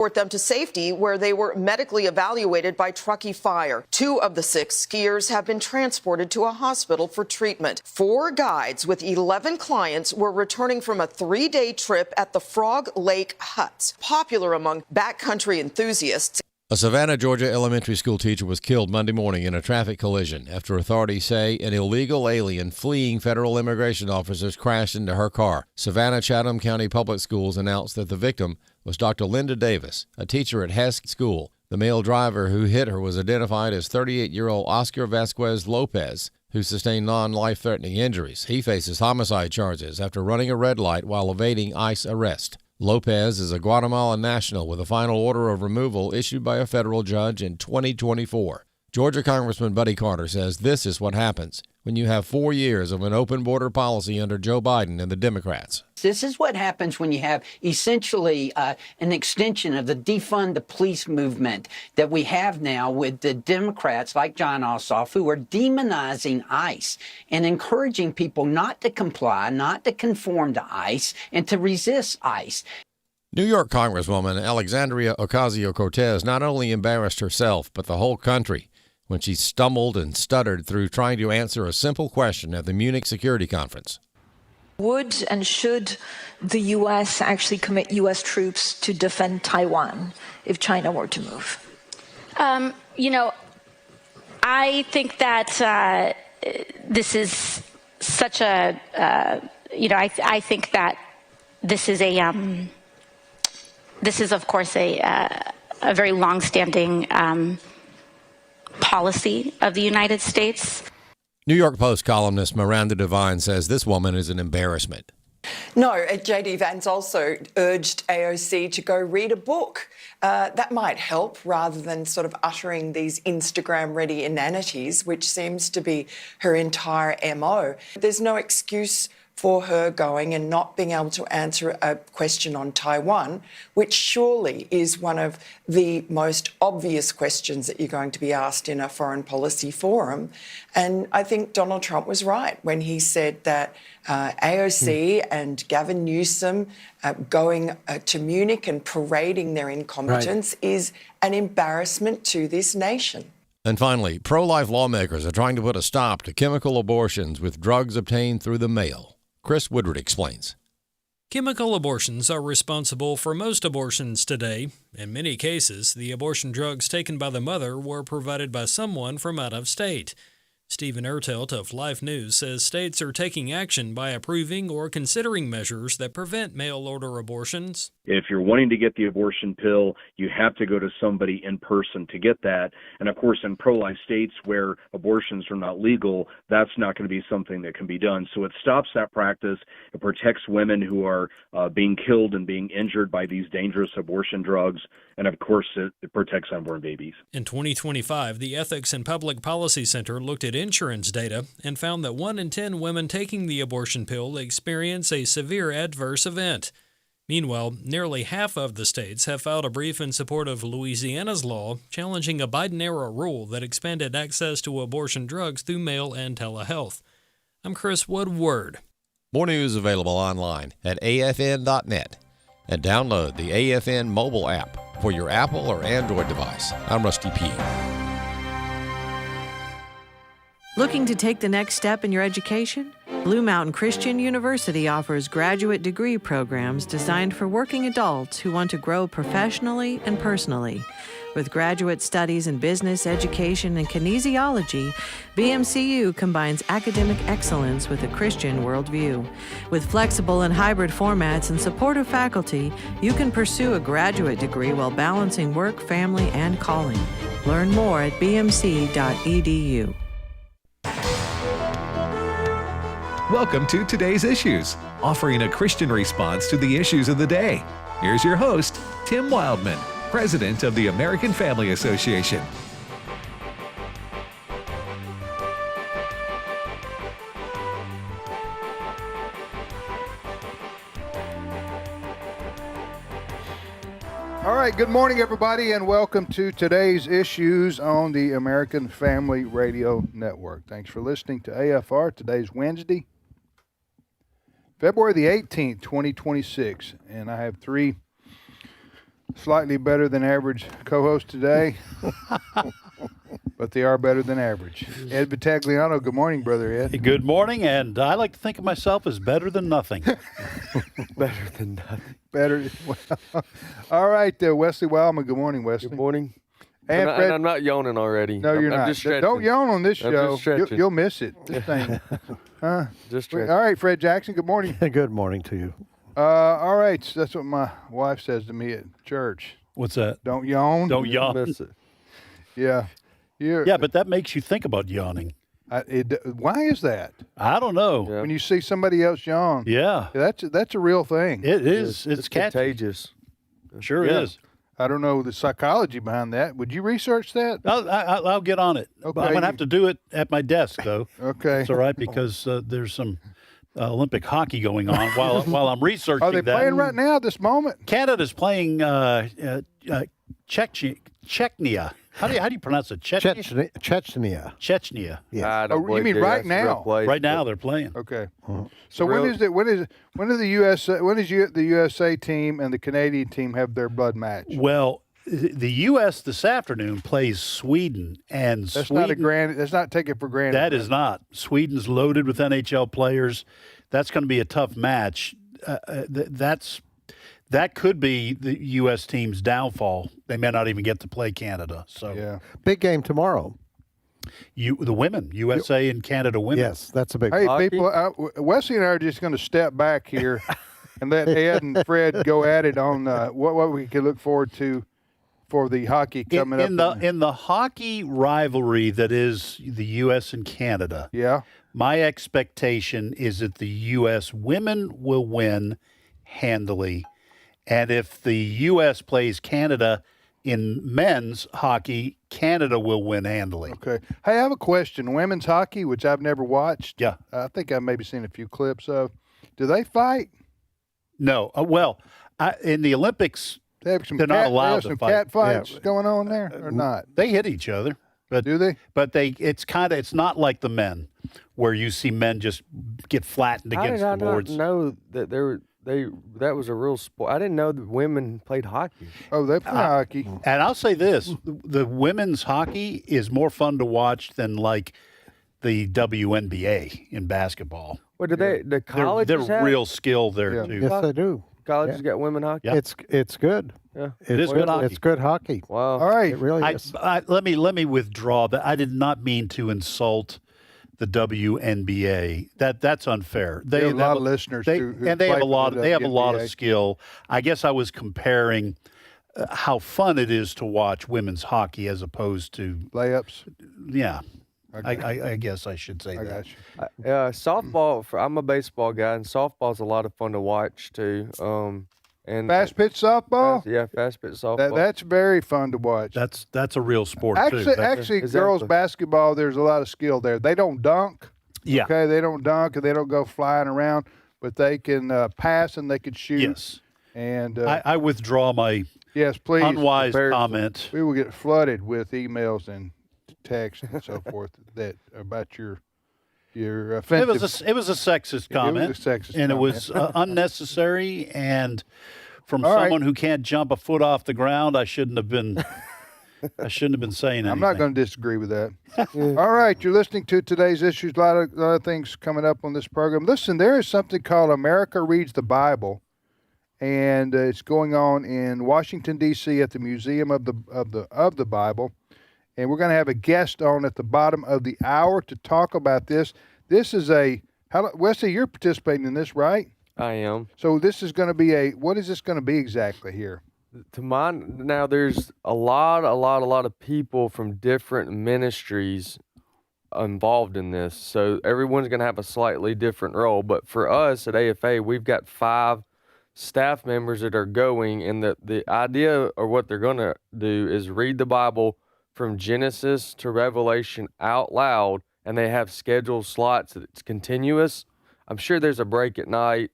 them to safety, where they were medically evaluated by Truckee Fire. 2 of the 6 skiers have been transported to a hospital for treatment. 4 guides with 11 clients were returning from a 3-day trip at the Frog Lake Huts, popular among backcountry enthusiasts. A Savannah, Georgia elementary school teacher was killed Monday morning in a traffic collision after authorities say an illegal alien fleeing federal immigration officers crashed into her car. Savannah Chatham County Public Schools announced that the victim was Dr. Linda Davis, a teacher at Hess School. The male driver who hit her was identified as 38-year-old Oscar Vasquez Lopez, who sustained non-life-threatening injuries. He faces homicide charges after running a red light while evading ICE arrest. Lopez is a Guatemalan national with a final order of removal issued by a federal judge in 2024. Georgia Congressman Buddy Carter says this is what happens when you have 4 years of an open border policy under Joe Biden and the Democrats. This is what happens when you have essentially an extension of the defund the police movement that we have now with the Democrats like John Ossoff, who are demonizing ICE and encouraging people not to comply, not to conform to ICE, and to resist ICE. New York Congresswoman Alexandria Ocasio-Cortez not only embarrassed herself but the whole country when she stumbled and stuttered through trying to answer a simple question at the Munich Security Conference. Would and should the U.S. actually commit U.S. troops to defend Taiwan if China were to move? I think that this is such a, I think that this is of course a very longstanding policy of the United States. New York Post columnist Miranda Devine says this woman is an embarrassment. No, J.D. Vance also urged AOC to go read a book. That might help rather than sort of uttering these Instagram-ready inanities, which seems to be her entire MO. There's no excuse for her going and not being able to answer a question on Taiwan, which surely is one of the most obvious questions that you're going to be asked in a foreign policy forum. And I think Donald Trump was right when he said that AOC and Gavin Newsom going to Munich and parading their incompetence is an embarrassment to this nation. And finally, pro-life lawmakers are trying to put a stop to chemical abortions with drugs obtained through the mail. Chris Woodward explains. Chemical abortions are responsible for most abortions today. In many cases, the abortion drugs taken by the mother were provided by someone from out of state. Stephen Ertelt of Life News says states are taking action by approving or considering measures that prevent mail-order abortions. If you're wanting to get the abortion pill, you have to go to somebody in person to get that. And of course, in pro-life states where abortions are not legal, that's not going to be something that can be done. So it stops that practice. It protects women who are being killed and being injured by these dangerous abortion drugs. And of course, it protects unborn babies. In 2025, the Ethics and Public Policy Center looked at insurance data and found that 1 in 10 women taking the abortion pill experience a severe adverse event. Meanwhile, nearly half of the states have filed a brief in support of Louisiana's law challenging a Biden-era rule that expanded access to abortion drugs through mail and telehealth. I'm Chris Woodward. More news available online at afn.net and download the AFN mobile app for your Apple or Android device. I'm Rusty P. Looking to take the next step in your education? Blue Mountain Christian University offers graduate degree programs designed for working adults who want to grow professionally and personally. With graduate studies in business, education, and kinesiology, BMCU combines academic excellence with a Christian worldview. With flexible and hybrid formats and supportive faculty, you can pursue a graduate degree while balancing work, family, and calling. Learn more at bmc.edu. Welcome to Today's Issues, offering a Christian response to the issues of the day. Here's your host, Tim Wildmon, President of the American Family Association. All right, good morning, everybody, and welcome to Today's Issues on the American Family Radio Network. Thanks for listening to AFR. Today's Wednesday, February the 18th, 2026, and I have three slightly better than average co-host today, but they are better than average. Ed Vitagliano, good morning, Brother Ed. Good morning, and I like to think of myself as better than nothing. Better than nothing. Better. Well, all right, Wesley Wildmon, good morning, Wesley. Good morning. And And I'm not yawning already. No, you're I'm not. Just stretching. Don't yawn on this I'm show. just stretching. You'll miss it. This thing. Just stretching. All right, Fred Jackson, good morning. Good morning to you. All right, so that's what my wife says to me at church. What's that? Don't yawn. Don't yawn. Miss it. Yeah. Yeah, but that makes you think about yawning. Why is that? I don't know. Yeah. When you see somebody else yawn. Yeah. That's a real thing. It is. It's catchy. Contagious. Sure Yeah. is. I don't know the psychology behind that. Would you research that? I'll get on it. Okay. I'm going to have to do it at my desk, though. Okay. It's all right because there's some Olympic hockey going on while I'm researching Are they that. playing right now, this moment? Canada's playing Chechnya. How do you pronounce it? Chechnya. Chechnya. Yes. I don't Oh, you believe mean they're- right that's a real now? place, Right now but they're playing. Okay. Uh-huh. So Real- when is the USA team and the Canadian team have their blood match? Well, the U.S. this afternoon plays Sweden, and That's not That's not taken for granted. That is not. Sweden's loaded with NHL players. That's going to be a tough match. That could be the U.S. team's downfall. They may not even get to play Canada. So Yeah. Big game tomorrow. The women, USA and Canada women. Yes, that's a big Hey, Hockey? people, Wesley and I are just going to step back here and let Ed and Fred go at it on what we can look forward to for the hockey coming up. In the hockey rivalry that is the U.S. and Canada. Yeah. My expectation is that the U.S. women will win handily. And if the U.S. plays Canada in men's hockey, Canada will win handily. Okay. Hey, I have a question. Women's hockey, which I've never watched. Yeah. I think I've maybe seen a few clips of. Do they fight? No. In the Olympics, They have some they're not allowed to some fight. cat fights going on there or not? They hit each other. But Do they? But it's not like the men, where you see men just get flattened How against did I the boards. not know that that was a real sport? I didn't know that women played hockey. Oh, they play hockey. And I'll say this: the women's hockey is more fun to watch than like the WNBA in basketball. What do they? The colleges They're have? real skill there Yeah. too. Yes, they do. Colleges got women hockey. Yeah. It's good. Yeah. It is good hockey. It's good hockey. Wow. All right. It really is. Let me withdraw that. I did not mean to insult the WNBA. That's unfair. We have a lot of listeners who and they play have a for lot. the They have a lot WNBA. of skill. I guess I was comparing how fun it is to watch women's hockey as opposed to Layups. yeah. I guess I should say I that. got you. Softball. I'm a baseball guy, and softball's a lot of fun to watch too. And Fast pitch softball? Yeah, fast pitch softball. That's very fun to watch. That's a real sport Actually, too. actually, Exactly. girls basketball, there's a lot of skill there. They don't dunk. Yeah. Okay, they don't dunk and they don't go flying around, but they can pass and they can shoot. Yes. And I withdraw my yes, please. unwise prepare- comment. We will get flooded with emails and texts and so forth that about your It offensive. was a sexist comment. It was a sexist and comment. it was unnecessary. And from All right. someone who can't jump a foot off the ground, I shouldn't have been. I shouldn't have been saying anything. I'm not going to disagree with that. All right, you're listening to today's issues. A lot of things coming up on this program. Listen, there is something called America Reads the Bible, and it's going on in Washington D.C. at the Museum of the Bible, and we're going to have a guest on at the bottom of the hour to talk about this. This is Wesley, you're participating in this, right? I am. So this is going to be what is this going to be exactly here? Now there's a lot of people from different ministries involved in this, so everyone's going to have a slightly different role. But for us at AFA, we've got 5 staff members that are going, and the idea or what they're going to do is read the Bible from Genesis to Revelation out loud, and they have scheduled slots that's continuous. I'm sure there's a break at night.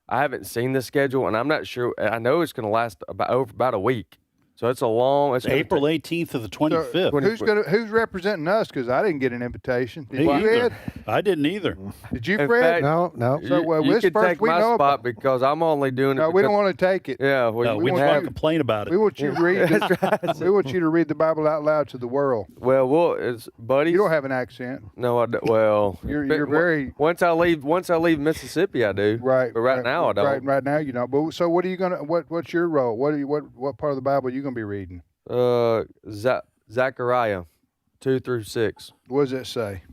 I haven't seen the schedule, and I'm not sure. I know it's going to last about a week. So it's a long. It's April 18th to the 25th. Who's representing us? Because I didn't get an invitation. Did you, either. Ed? I didn't either. Did you, In Fred? fact, No. So you can take my know spot because I'm only doing it. No, we don't want to take it. Yeah, We we just want to complain about it. We want you to read. We want you to read the Bible out loud to the world. Well, it's buddy. You don't have an accent. No, I don't. Well, You're very. Once I leave Mississippi, I do. Right. But right now, I don't. Right now, you know. But so, what are you gonna? What's your role? What part of the Bible are you gonna be reading? Zechariah 2-6. What does it say?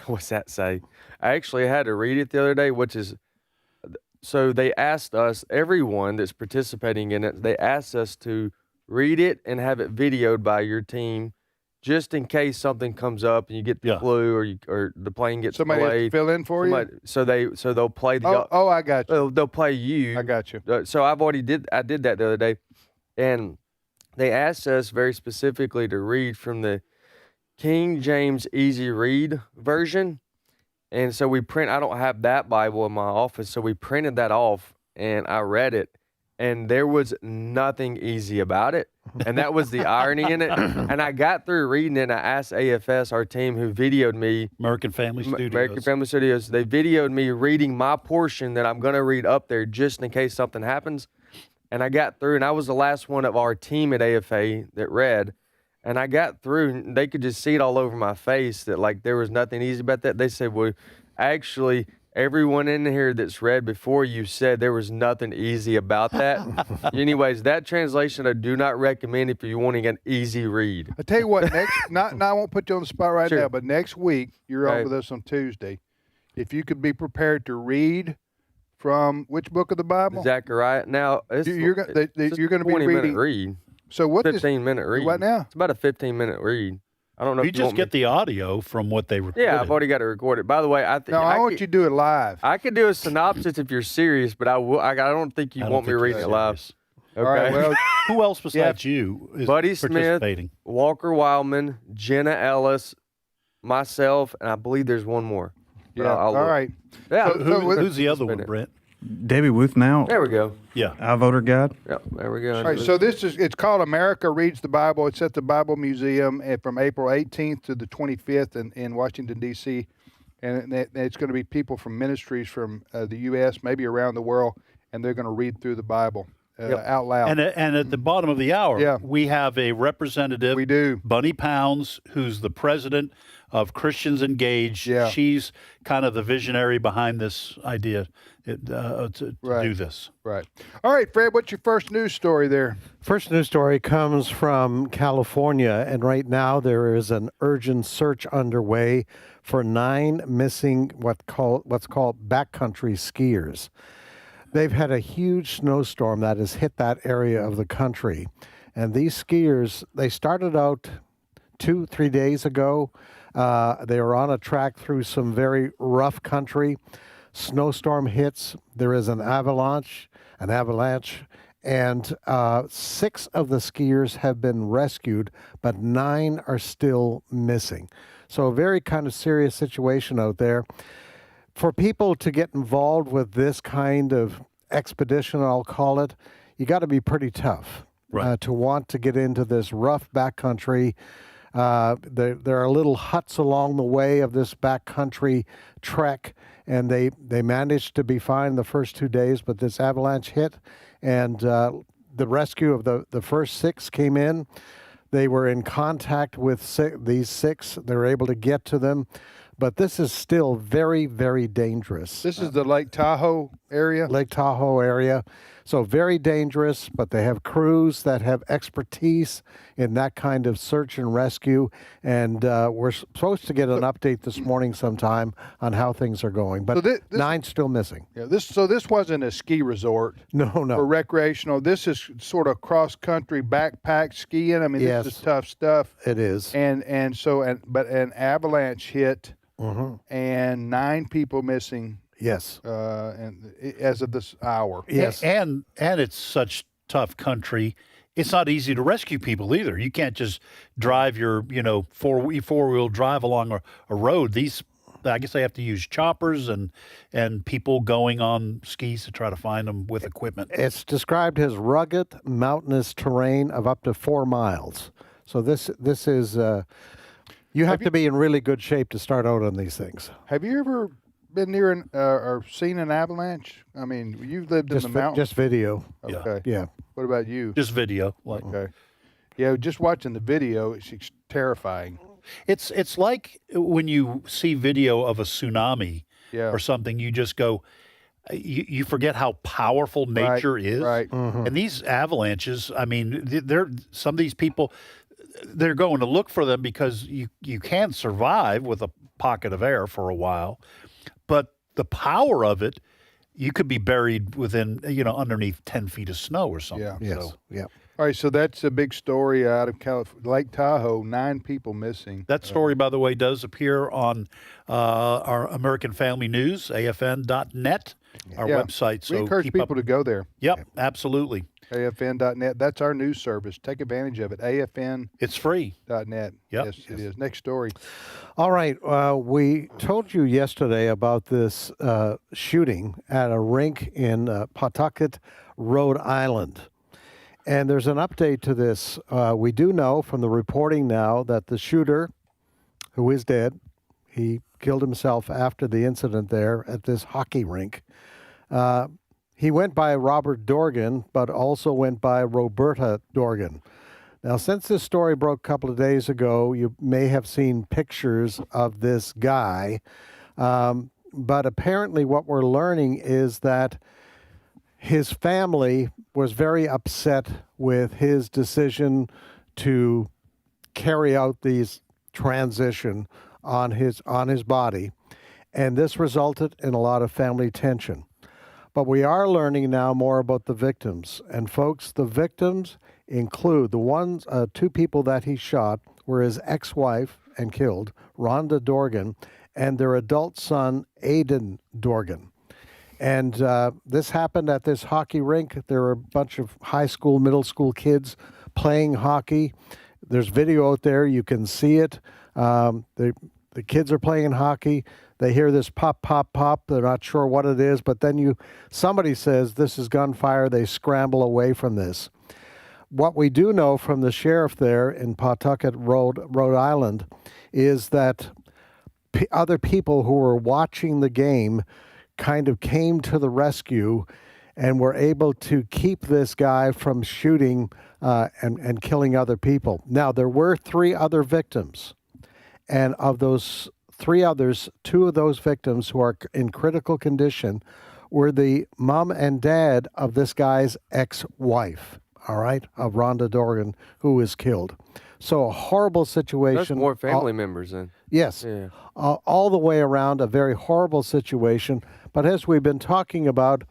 What's that say? I actually had to read it the other day, which is, so they asked us, everyone that's participating in it, they asked us to read it and have it videoed by your team, just in case something comes up and you get the flu or the plane gets Somebody has to delayed. fill in for you. So they'll play the. Oh, I got you. They'll play you. I got you. So I did that the other day, and they asked us very specifically to read from the King James Easy Read version. And so I don't have that Bible in my office, so we printed that off and I read it, and there was nothing easy about it. And that was the irony in it. And I got through reading it and I asked AFS, our team who videoed me. American Family Studios. They videoed me reading my portion that I'm going to read up there just in case something happens. And I got through, and I was the last one of our team at AFA that read. And I got through, and they could just see it all over my face that, like, there was nothing easy about that. They said, well, actually, everyone in here that's read before you said there was nothing easy about that. Anyways, that translation I do not recommend if you're wanting an easy read. I tell you what, I won't put you on the spot right now, but next week, you're on with us on Tuesday. If you could be prepared to read from which book of the Bible? Zechariah. Now, you're going to be 20-minute read. So what? 15-minute read. What now? It's about a 15-minute read. I don't know. You just get the audio from what they recorded. Yeah, I've already got to record it. By the way, I want you to do it live. I could do a synopsis if you're serious, but I don't think you want me reading it live. Okay. All right, well, who else besides you is Buddy Smith, participating? Walker Wildmon, Jenna Ellis, myself, and I believe there's one more. Yeah. All right. Yeah. Who's the other one, Brent? Debbie Wuth now. There we go. Yeah. Our voter guide. Yep. There we go. All right. So it's called America Reads the Bible. It's at the Bible Museum from April 18th to the 25th in Washington, D.C. And it's going to be people from ministries from the U.S., maybe around the world, and they're going to read through the Bible out loud. And at the bottom of the hour, we have a representative. We do. Bunni Pounds, who's the president of Christians Engaged. Yeah. She's kind of the visionary behind this idea to do this. Right. All right, Fred, what's your first news story there? First news story comes from California, and right now there is an urgent search underway for 9 missing what's called backcountry skiers. They've had a huge snowstorm that has hit that area of the country, and these skiers, they started out 2-3 days ago. They were on a track through some very rough country. Snowstorm hits. There is an avalanche, and 6 of the skiers have been rescued, but 9 are still missing. So a very kind of serious situation out there. For people to get involved with this kind of expedition, I'll call it, you got to be pretty tough to want to get into this rough backcountry. There are little huts along the way of this backcountry trek, and they managed to be fine the first 2 days, but this avalanche hit, and the rescue of the first 6 came in. They were in contact with these 6. They were able to get to them, but this is still very, very dangerous. This is the Lake Tahoe area? Lake Tahoe area. So very dangerous, but they have crews that have expertise in that kind of search and rescue. And we're supposed to get an update this morning sometime on how things are going. But so 9 still missing. Yeah, this wasn't a ski resort. No. For recreational. This is sort of cross-country backpack skiing. I mean, this is tough stuff. It is. But an avalanche hit, and 9 people missing. Yes. And as of this hour. Yes. And it's such tough country. It's not easy to rescue people either. You can't just drive your, four-wheel drive along a road. These I guess they have to use choppers and people going on skis to try to find them with equipment. It's described as rugged, mountainous terrain of up to 4 miles. So this is you have to be in really good shape to start out on these things. Have you ever been near or seen an avalanche? I mean, you've lived in the mountains. Just video. Okay. Yeah. What about you? Just video. Okay. Yeah, just watching the video, it's terrifying. It's like when you see video of a tsunami or something, you just go, you forget how powerful nature is. Right. Mm-hmm. And these avalanches, I mean, some of these people, they're going to look for them because you can survive with a pocket of air for a while. But the power of it, you could be buried within, underneath 10 feet of snow or something. Yeah. Yes. So, Yeah. All right, so that's a big story out of Lake Tahoe, 9 people missing. that story, by the way, does appear on our American Family News, AFN.net, our website. So we encourage people to go there. Yep, absolutely. AFN.net. That's our news service. Take advantage of it. AFN.net. It's free. Yep. Yes, it is. Next story. All right. We told you yesterday about this shooting at a rink in Pawtucket, Rhode Island. And there's an update to this. We do know from the reporting now that the shooter, who is dead, he killed himself after the incident there at this hockey rink. He went by Robert Dorgan, but also went by Roberta Dorgan. Now, since this story broke a couple of days ago, you may have seen pictures of this guy. But apparently what we're learning is that his family was very upset with his decision to carry out these transition on his body, and this resulted in a lot of family tension. But we are learning now more about the victims, and folks, the victims include the 2 people that he shot were his ex-wife and killed, Rhonda Dorgan, and their adult son, Aidan Dorgan. And this happened at this hockey rink. There were a bunch of high school, middle school kids playing hockey. There's video out there. You can see it. The kids are playing hockey. They hear this pop, pop, pop. They're not sure what it is. But then somebody says, this is gunfire. They scramble away from this. What we do know from the sheriff there in Pawtucket, Rhode Island, is that other people who were watching the game kind of came to the rescue and were able to keep this guy from shooting and killing other people. Now, there were 3 other victims, and of those 3 others, 2 of those victims who are in critical condition were the mom and dad of this guy's ex-wife, all right, of Rhonda Dorgan, who was killed. So a horrible situation. That's more family members then. Yes. Yeah. All the way around, a very horrible situation. But as we've been talking about,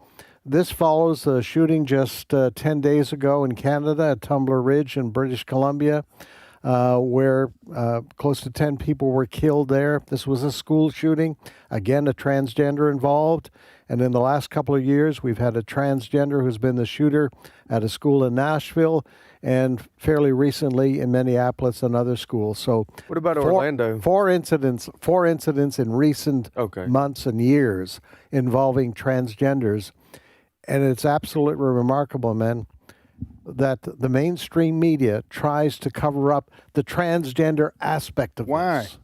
this follows a shooting just 10 days ago in Canada at Tumbler Ridge in British Columbia, where close to 10 people were killed there. This was a school shooting. Again, a transgender involved. And in the last couple of years, we've had a transgender who's been the shooter at a school in Nashville, and fairly recently in Minneapolis and other schools. So what about Orlando? Four incidents in recent months and years involving transgenders. And it's absolutely remarkable, man, that the mainstream media tries to cover up the transgender aspect of this.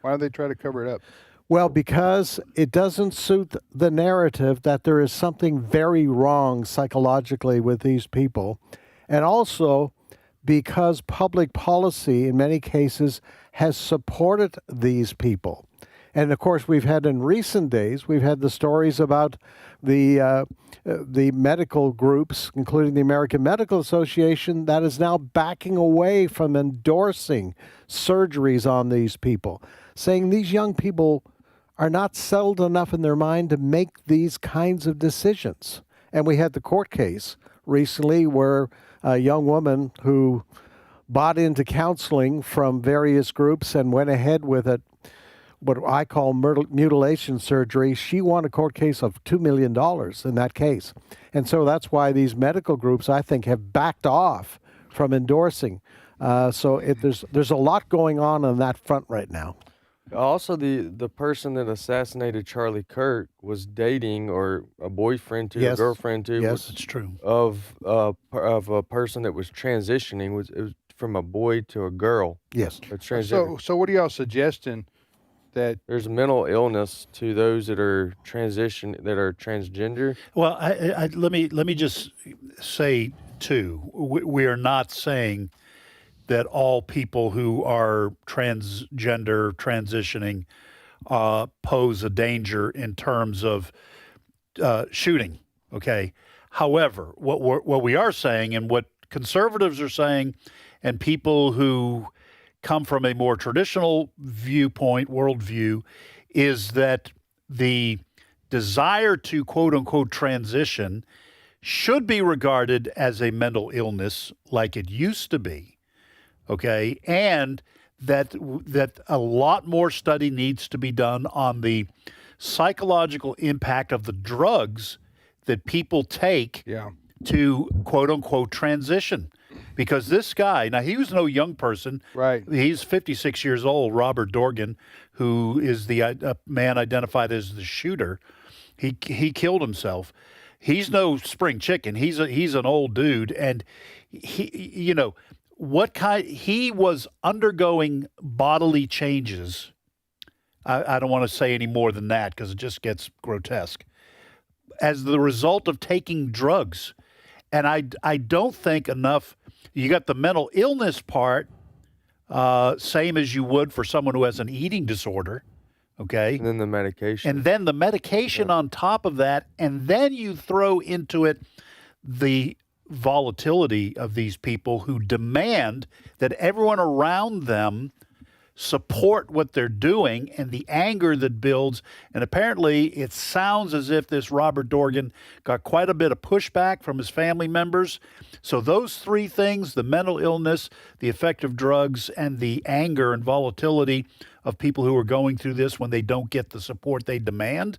Why do they try to cover it up? Well, because it doesn't suit the narrative that there is something very wrong psychologically with these people. And also because public policy, in many cases, has supported these people. And of course, we've had in recent days, we've had the stories about the medical groups, including the American Medical Association, that is now backing away from endorsing surgeries on these people, saying these young people are not settled enough in their mind to make these kinds of decisions. And we had the court case recently where a young woman who bought into counseling from various groups and went ahead with what I call mutilation surgery. She won a court case of $2 million in that case. And so that's why these medical groups, I think, have backed off from endorsing. There's a lot going on that front right now. Also, the person that assassinated Charlie Kirk was dating or a boyfriend to, a girlfriend to. Yes, it's true. Of a person that was transitioning. It was from a boy to a girl. Yes. So what are y'all suggesting? That there's mental illness to those that are transgender. Well, let me just say too, we are not saying that all people who are transgender transitioning pose a danger in terms of shooting. Okay. However, what we are saying, and what conservatives are saying, and people who come from a more traditional viewpoint, worldview, is that the desire to quote unquote transition should be regarded as a mental illness like it used to be. Okay. And that a lot more study needs to be done on the psychological impact of the drugs that people take to quote unquote transition. Because this guy, now he was no young person. Right. He's 56 years old, Robert Dorgan, who is the man identified as the shooter. He killed himself. He's no spring chicken. He's an old dude, and he was undergoing bodily changes. I don't want to say any more than that because it just gets grotesque. As the result of taking drugs. And I don't think enough. You got the mental illness part, same as you would for someone who has an eating disorder, okay? And then the medication. And then the medication on top of that, and then you throw into it the volatility of these people who demand that everyone around them support what they're doing, and the anger that builds. And apparently it sounds as if this Robert Dorgan got quite a bit of pushback from his family members. So those three things, the mental illness, the effect of drugs, and the anger and volatility of people who are going through this when they don't get the support they demand,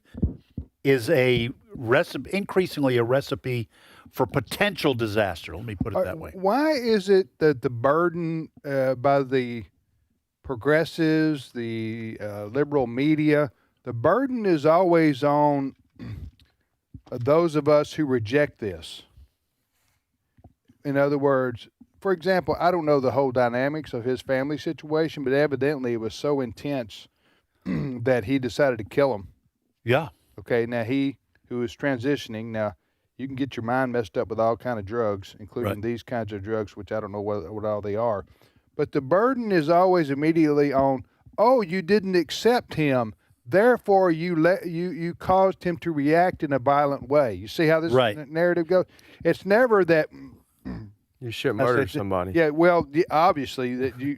is increasingly a recipe for potential disaster. Let me put it that way. Why is it that the burden by the progressives, the liberal media, the burden is always on those of us who reject this? In other words, for example, I don't know the whole dynamics of his family situation, but evidently it was so intense that he decided to kill him. Yeah. Okay, now he who is transitioning, now you can get your mind messed up with all kind of drugs, including these kinds of drugs, which I don't know what all they are. But the burden is always immediately on, oh, you didn't accept him, therefore you caused him to react in a violent way. You see how this narrative goes? It's never that you shouldn't murder somebody. Yeah, well, obviously that you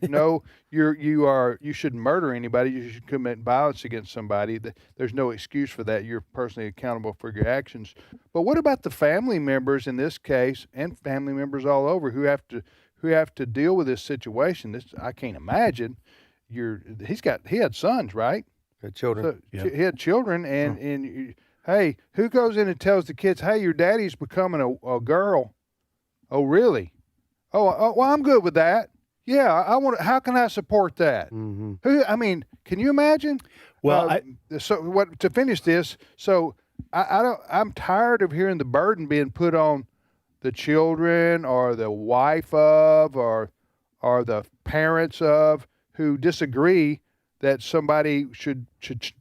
shouldn't murder anybody. You should commit violence against somebody. There's no excuse for that. You're personally accountable for your actions. But what about the family members in this case, and family members all over who have to deal with this situation? I can't imagine. He had sons, right? Had children. So he had children, and hey, who goes in and tells the kids, hey, your daddy's becoming a girl? Oh, really? Oh, well, I'm good with that. Yeah, I want. How can I support that? Mm-hmm. I mean, can you imagine? Well, to finish this, so I'm tired of hearing the burden being put on the children or the wife of or the parents of who disagree that somebody should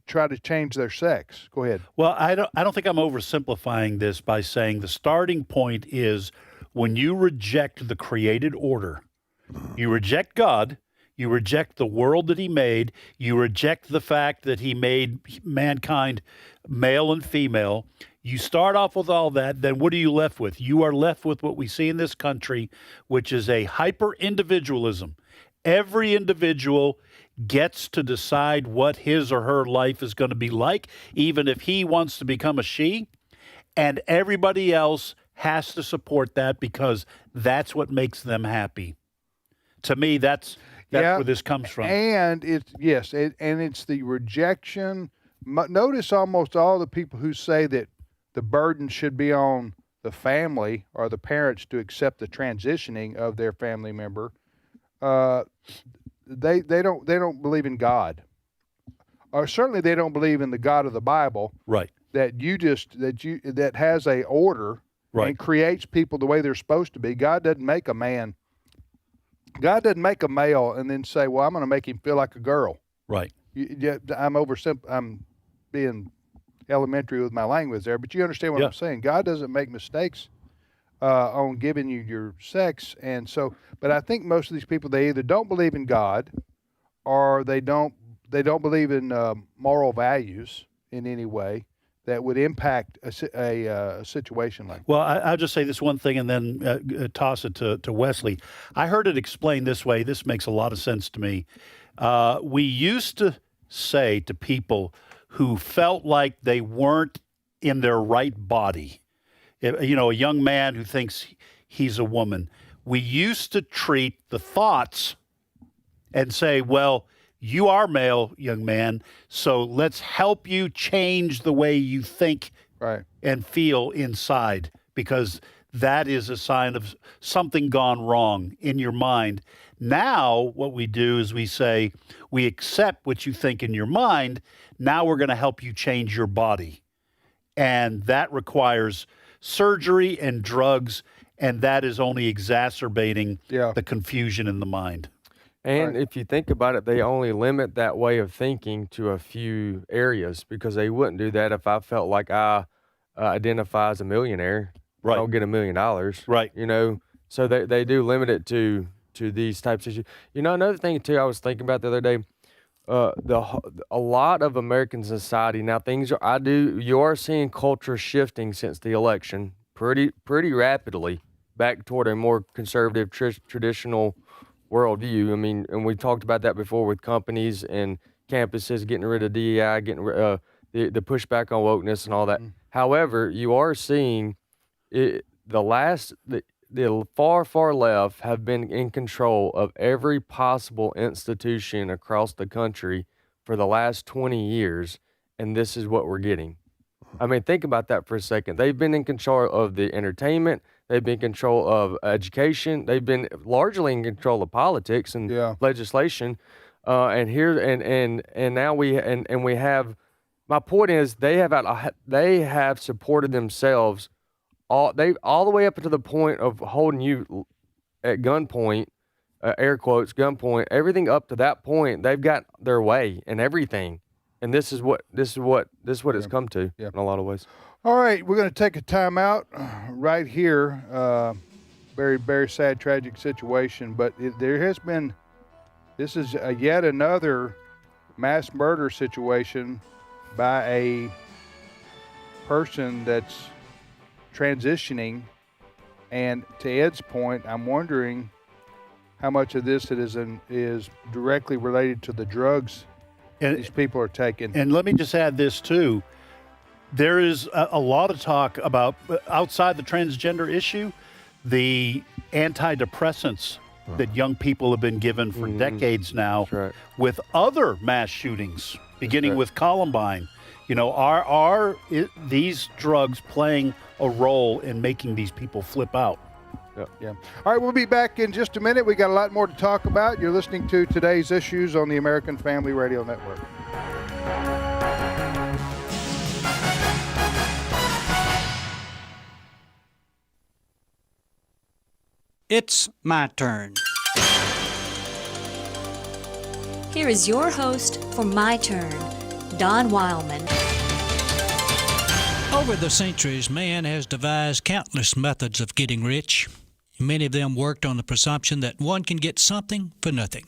try to change their sex. Go ahead. Well, I don't think I'm oversimplifying this by saying the starting point is when you reject the created order, you reject God, you reject the world that he made, you reject the fact that he made mankind male and female. You start off with all that, then what are you left with? You are left with what we see in this country, which is a hyper-individualism. Every individual gets to decide what his or her life is going to be like, even if he wants to become a she, and everybody else has to support that because that's what makes them happy. To me, that's where this comes from. And it's the rejection. Notice almost all the people who say that the burden should be on the family or the parents to accept the transitioning of their family member. They don't believe in God. or certainly they don't believe in the God of the Bible. Right. That has a order and creates people the way they're supposed to be. God doesn't make a man. God doesn't make a male and then say, "Well, I'm going to make him feel like a girl." Right. I'm being elementary with my language there, but you understand what I'm saying. God doesn't make mistakes on giving you your sex, and so. But I think most of these people, they either don't believe in God, or they don't believe in moral values in any way that would impact a situation like that. Well, I'll just say this one thing and then toss it to Wesley. I heard it explained this way. This makes a lot of sense to me. We used to say to people who felt like they weren't in their right body, a young man who thinks he's a woman, we used to treat the thoughts and say, well, you are male, young man, so let's help you change the way you think and feel inside, because that is a sign of something gone wrong in your mind. Now, what we do is we say, we accept what you think in your mind. Now we're going to help you change your body. And that requires surgery and drugs, and that is only exacerbating the confusion in the mind. And if you think about it, they only limit that way of thinking to a few areas, because they wouldn't do that if I felt like I identify as a millionaire. Right. I'll get $1 million. Right. So they do limit it to these types of issues. Another thing too, I was thinking about the other day, a lot of American society now, you are seeing culture shifting since the election pretty rapidly back toward a more conservative traditional worldview. I mean, and we talked about that before with companies and campuses getting rid of DEI, getting rid the pushback on wokeness and all that. However, you are seeing the far left have been in control of every possible institution across the country for the last 20 years, and this is what we're getting. I mean, think about that for a second. They've been in control of the entertainment. They've been in control of education. They've been largely in control of politics and legislation. And now we have. My point is, they have supported themselves all the way up to the point of holding you at gunpoint, air quotes, gunpoint. Everything up to that point, they've got their way in everything. And this is what it's come to in a lot of ways. All right, we're going to take a time out right here. Very, very sad, tragic situation. But this is yet another mass murder situation by a person that's transitioning. And to Ed's point, I'm wondering how much of this is directly related to the drugs these people are taking. And let me just add this too. There is a lot of talk about, outside the transgender issue, the antidepressants that young people have been given for decades now, with other mass shootings, beginning with Columbine. Are these drugs playing a role in making these people flip out? Yeah. All right, we'll be back in just a minute. We got a lot more to talk about. You're listening to Today's Issues on the American Family Radio Network. It's my turn. Here is your host for My Turn, Don Wildmon. Over the centuries, man has devised countless methods of getting rich. Many of them worked on the presumption that one can get something for nothing.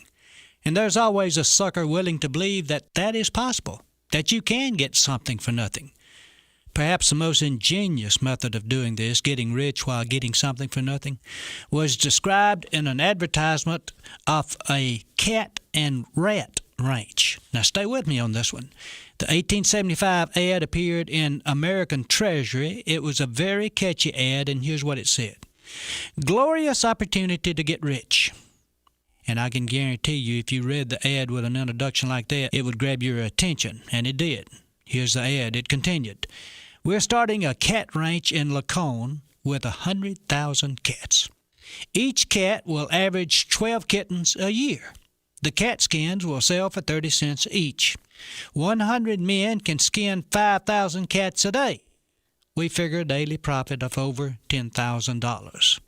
And there's always a sucker willing to believe that that is possible, that you can get something for nothing. Perhaps the most ingenious method of doing this, getting rich while getting something for nothing, was described in an advertisement of a cat and rat ranch. Now stay with me on this one. The 1875 ad appeared in American Treasury. It was a very catchy ad, and here's what it said. Glorious opportunity to get rich. And I can guarantee you, if you read the ad with an introduction like that, it would grab your attention, and it did. Here's the ad. It continued. We're starting a cat ranch in Lacone with 100,000 cats. Each cat will average 12 kittens a year. The cat skins will sell for 30 cents each. 100 men can skin 5,000 cats a day. We figure a daily profit of over $10,000.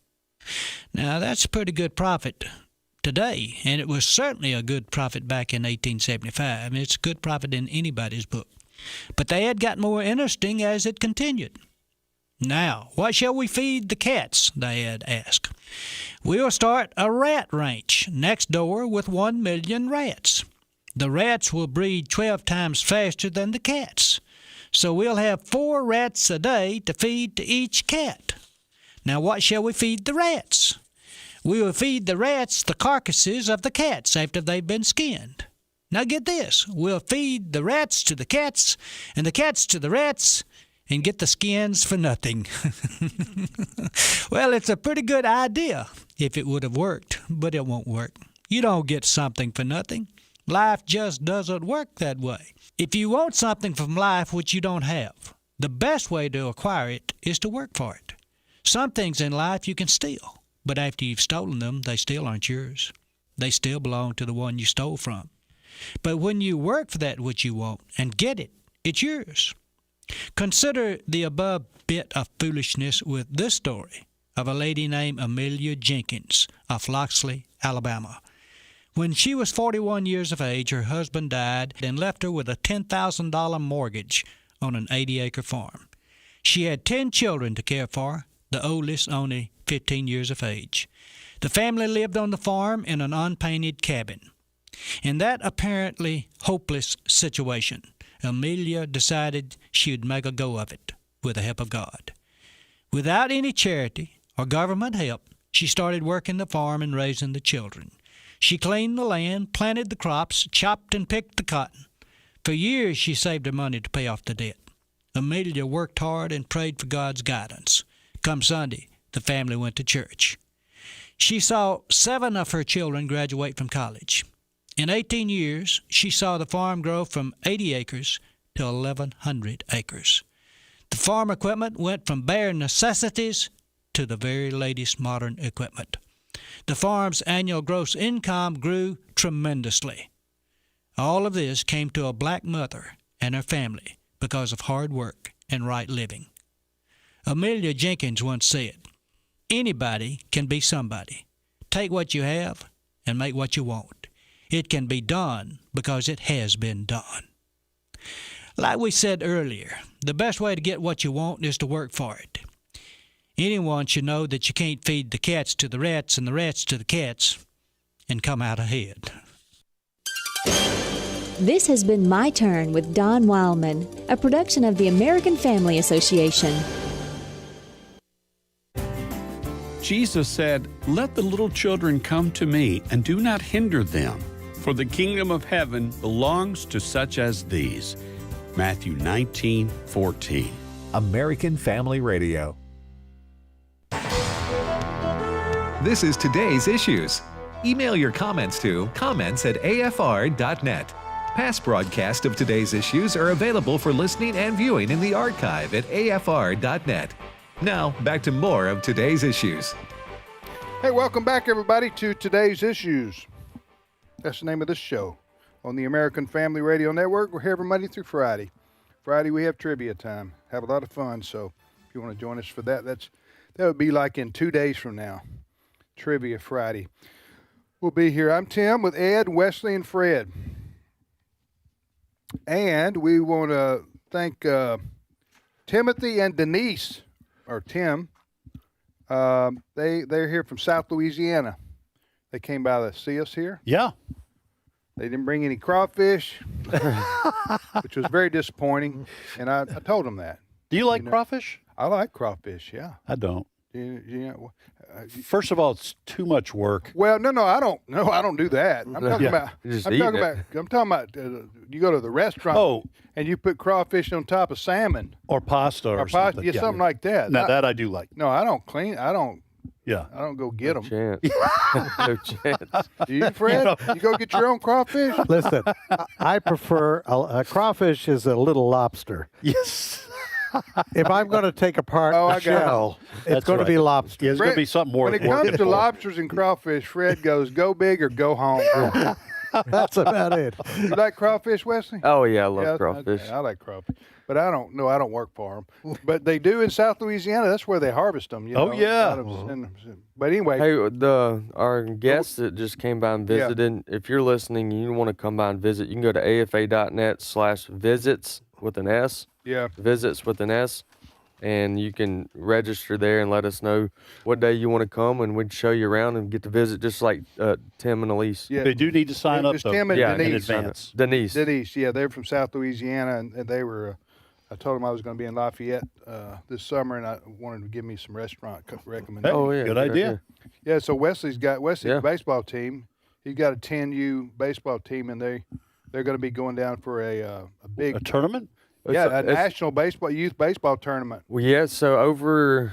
Now, that's a pretty good profit today, and it was certainly a good profit back in 1875. I mean, it's a good profit in anybody's book. But the ad got more interesting as it continued. Now, what shall we feed the cats? The ad asked. We'll start a rat ranch next door with 1 million rats. The rats will breed 12 times faster than the cats. So we'll have 4 rats a day to feed to each cat. Now, what shall we feed the rats? We will feed the rats the carcasses of the cats after they've been skinned. Now get this, we'll feed the rats to the cats and the cats to the rats and get the skins for nothing. Well, it's a pretty good idea if it would have worked, but it won't work. You don't get something for nothing. Life just doesn't work that way. If you want something from life which you don't have, the best way to acquire it is to work for it. Some things in life you can steal, but after you've stolen them, they still aren't yours. They still belong to the one you stole from. But when you work for that which you want and get it, it's yours. Consider the above bit of foolishness with this story of a lady named Amelia Jenkins of Loxley, Alabama. When she was 41 years of age, her husband died and left her with a $10,000 mortgage on an 80-acre farm. She had 10 children to care for, the oldest only 15 years of age. The family lived on the farm in an unpainted cabin. In that apparently hopeless situation, Amelia decided she would make a go of it with the help of God. Without any charity or government help, she started working the farm and raising the children. She cleaned the land, planted the crops, chopped and picked the cotton. For years she saved her money to pay off the debt. Amelia worked hard and prayed for God's guidance. Come Sunday, the family went to church. She saw 7 of her children graduate from college. In 18 years, she saw the farm grow from 80 acres to 1,100 acres. The farm equipment went from bare necessities to the very latest modern equipment. The farm's annual gross income grew tremendously. All of this came to a black mother and her family because of hard work and right living. Amelia Jenkins once said, "Anybody can be somebody. Take what you have and make what you want. It can be done because it has been done." Like we said earlier, the best way to get what you want is to work for it. Anyone should know that you can't feed the cats to the rats and the rats to the cats and come out ahead. This has been My Turn with Don Wildmon, a production of the American Family Association. Jesus said, "Let the little children come to me, and do not hinder them, for the kingdom of heaven belongs to such as these." Matthew 19:14. American Family Radio. This is Today's Issues. Email your comments to comments@afr.net. Past broadcasts of Today's Issues are available for listening and viewing in the archive at afr.net. Now, back to more of Today's Issues. Hey, welcome back, everybody, to Today's Issues. That's the name of this show on the American Family Radio Network. We're here every Monday through Friday. Friday, we have trivia time. Have a lot of fun, so if you want to join us for that, that would be like in 2 days from now. Trivia Friday. We'll be here. I'm Tim with Ed, Wesley, and Fred. And we want to thank Timothy and Denise, or Tim. They're here from South Louisiana. They came by to see us here. Yeah. They didn't bring any crawfish, which was very disappointing. And I told them that. Do you like crawfish? I like crawfish, yeah. I don't. First of all, it's too much work. Well, no, I don't. No, I don't do that. I'm talking about. Just I'm talking about. You go to the restaurant. And you put crawfish on top of salmon or pasta or something. Yeah, something like that. Now that I do like. No, I don't clean. I don't. Yeah. I don't go get them. Chance. No chance. Do you, Fred? You go get your own crawfish? Listen, I prefer a crawfish is a little lobster. Yes. If I'm going to take apart a shell, it's going to be lobster. Yeah, it's going to be something more. When it comes to lobsters and crawfish, Fred goes, go big or go home. That's about it. You like crawfish, Wesley? Oh yeah, I love crawfish. Okay, I like crawfish, but I don't know. I don't work for them. But they do in South Louisiana. That's where they harvest them. You know, yeah. But anyway, Hey, our guests that just came by and visited. If you're listening and you want to come by and visit, you can go to afa.net/visits with an S. Yeah. Visits with an S. And you can register there and let us know what day you want to come, and we'd show you around and get to visit, just like Tim and Elise. Yeah. They do need to sign up, though. Tim and Denise. In advance. Denise, yeah, they're from South Louisiana, and they were. I told them I was going to be in Lafayette this summer, and I wanted to give me some restaurant recommendations. Oh yeah, good idea. Yeah, so Wesley's baseball team. He's got a 10U baseball team, and they're going to be going down for a big tournament. Yeah, a national youth baseball tournament. Well, yeah. So over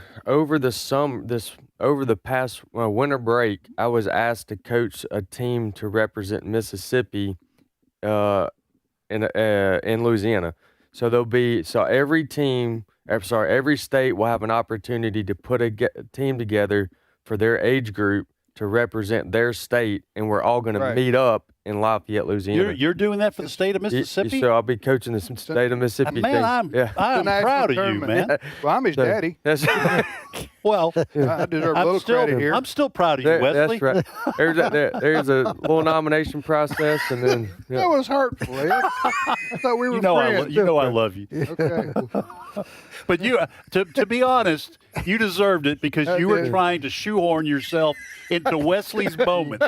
the past winter break, I was asked to coach a team to represent Mississippi, in Louisiana. So every state will have an opportunity to put a team together for their age group to represent their state, and we're all going to meet up in Lafayette, Louisiana. You're doing that for the state of Mississippi? So I'll be coaching the state of Mississippi Man, team. I'm proud of you, man. Well, I'm his daddy. Well, I deserve a little credit here. I'm still proud of you, Wesley. That's right. There's a little nomination process, and then that was hurtful. I thought we were friends. You know I love you. Okay. But you, to be honest, you deserved it because you were trying to shoehorn yourself into Wesley's moment.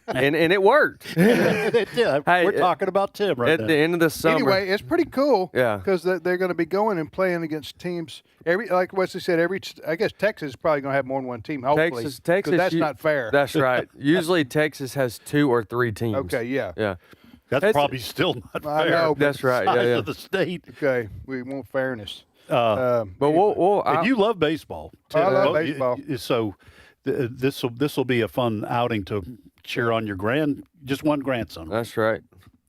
And it worked. It did. Hey, we're talking about Tim right at now. the end of the summer. Anyway, it's pretty cool. Yeah. Because they're going to be going and playing against teams. Like Wesley said, I guess Texas is probably going to have more than one team. Hopefully, Texas, that's not fair. That's right. Usually Texas has 2 or 3 teams. Okay. Yeah. Yeah. That's probably still not fair. I know. That's right. Size Yeah. of the state. Okay. We want fairness. But and you love baseball. I love baseball. So this will be a fun outing to cheer on your just one grandson. That's right.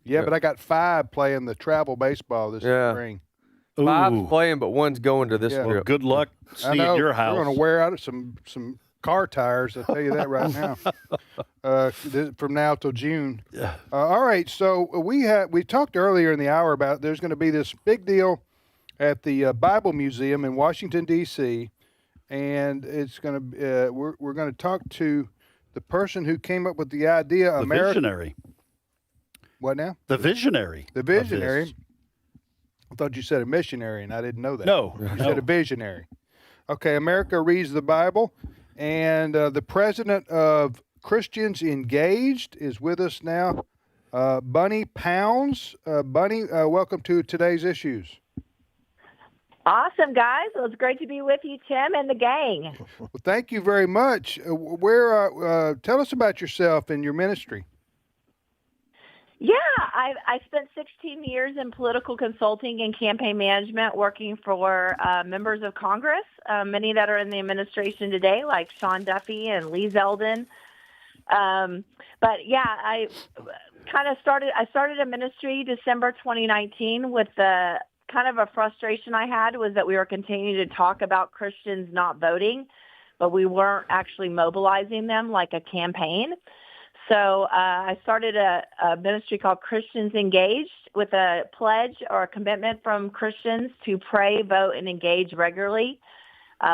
Yeah, but I got 5 playing the travel baseball this spring. 5 playing, but 1's going to this Well, trip. good luck seeing your house. We're going to wear out some car tires. I'll tell you that right now. From now till June. All right. So we talked earlier in the hour about there's going to be this big deal at the Bible Museum in Washington D.C. and it's going to we're going to talk to the person who came up with the idea. The visionary. What now? The visionary. The visionary. I thought you said a missionary, and I didn't know that. No. You said a visionary. Okay, America Reads the Bible, and the president of Christians Engaged is with us now, Bunni Pounds. Bunni, welcome to Today's Issues. Awesome, guys. Well, it's great to be with you, Tim, and the gang. Well, thank you very much. Tell us about yourself and your ministry. Yeah, I spent 16 years in political consulting and campaign management working for members of Congress, many that are in the administration today, like Sean Duffy and Lee Zeldin. But yeah, I started a ministry December 2019 with the kind of a frustration I had was that we were continuing to talk about Christians not voting, but we weren't actually mobilizing them like a campaign. So I started a ministry called Christians Engaged with a pledge or a commitment from Christians to pray, vote, and engage regularly.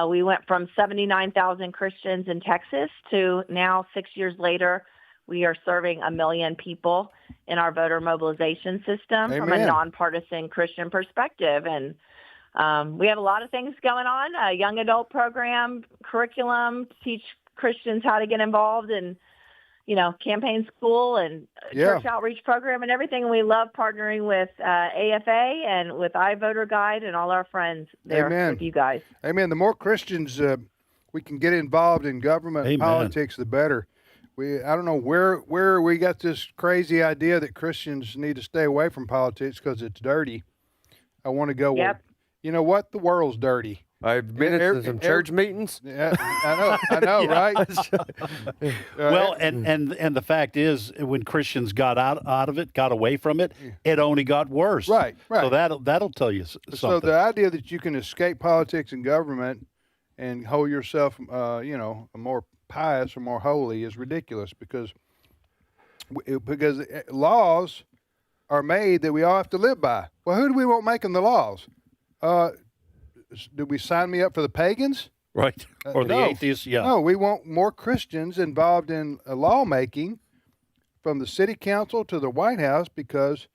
We went from 79,000 Christians in Texas to now, 6 years later, we are serving 1 million people in our voter mobilization system from a nonpartisan Christian perspective. And we have a lot of things going on, a young adult program, curriculum, to teach Christians how to get involved in campaign school and church outreach program and everything. And we love partnering with AFA and with iVoter Guide and all our friends there with you guys. Amen. The more Christians we can get involved in government and politics, the better. I don't know where we got this crazy idea that Christians need to stay away from politics because it's dirty. I want to go, well, you know what? The world's dirty. I've been to some church meetings. Yeah, I know, right? Well, and the fact is, when Christians got out of it, got away from it, it only got worse. Right. So that'll tell you something. So the idea that you can escape politics and government and hold yourself, more pious or more holy is ridiculous because because laws are made that we all have to live by. Well, who do we want making the laws? Do we sign me up for the pagans? Right. Or the atheists? Yeah. No, we want more Christians involved in lawmaking from the city council to the White House, because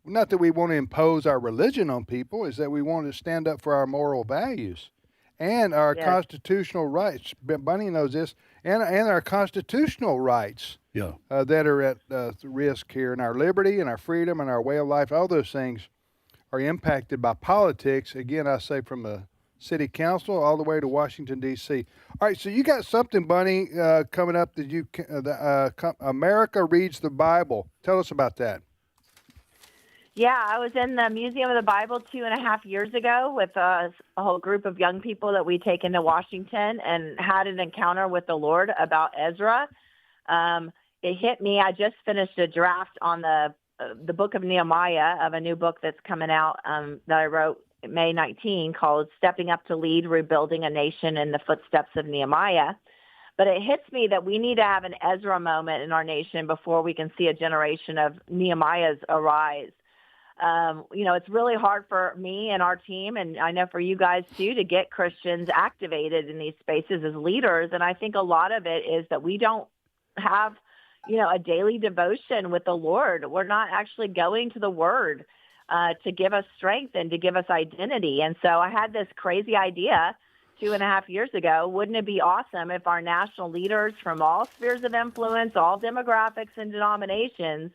not that we want to impose our religion on people, is that we want to stand up for our moral values and our constitutional rights. Bunny knows this, and our constitutional rights that are at risk here, and our liberty and our freedom and our way of life. All those things are impacted by politics. Again, I say from the city council all the way to Washington, D.C. All right, so you got something, Bunny, coming up that America Reads the Bible. Tell us about that. Yeah, I was in the Museum of the Bible 2.5 years ago with a whole group of young people that we take into Washington and had an encounter with the Lord about Ezra. It hit me. I just finished a draft on the book of Nehemiah, of a new book that's coming out that I wrote May 19, called Stepping Up to Lead, Rebuilding a Nation in the Footsteps of Nehemiah. But it hits me that we need to have an Ezra moment in our nation before we can see a generation of Nehemiahs arise. It's really hard for me and our team, and I know for you guys too, to get Christians activated in these spaces as leaders. And I think a lot of it is that we don't have, a daily devotion with the Lord. We're not actually going to the Word to give us strength and to give us identity. And so I had this crazy idea 2.5 years ago. Wouldn't it be awesome if our national leaders from all spheres of influence, all demographics and denominations,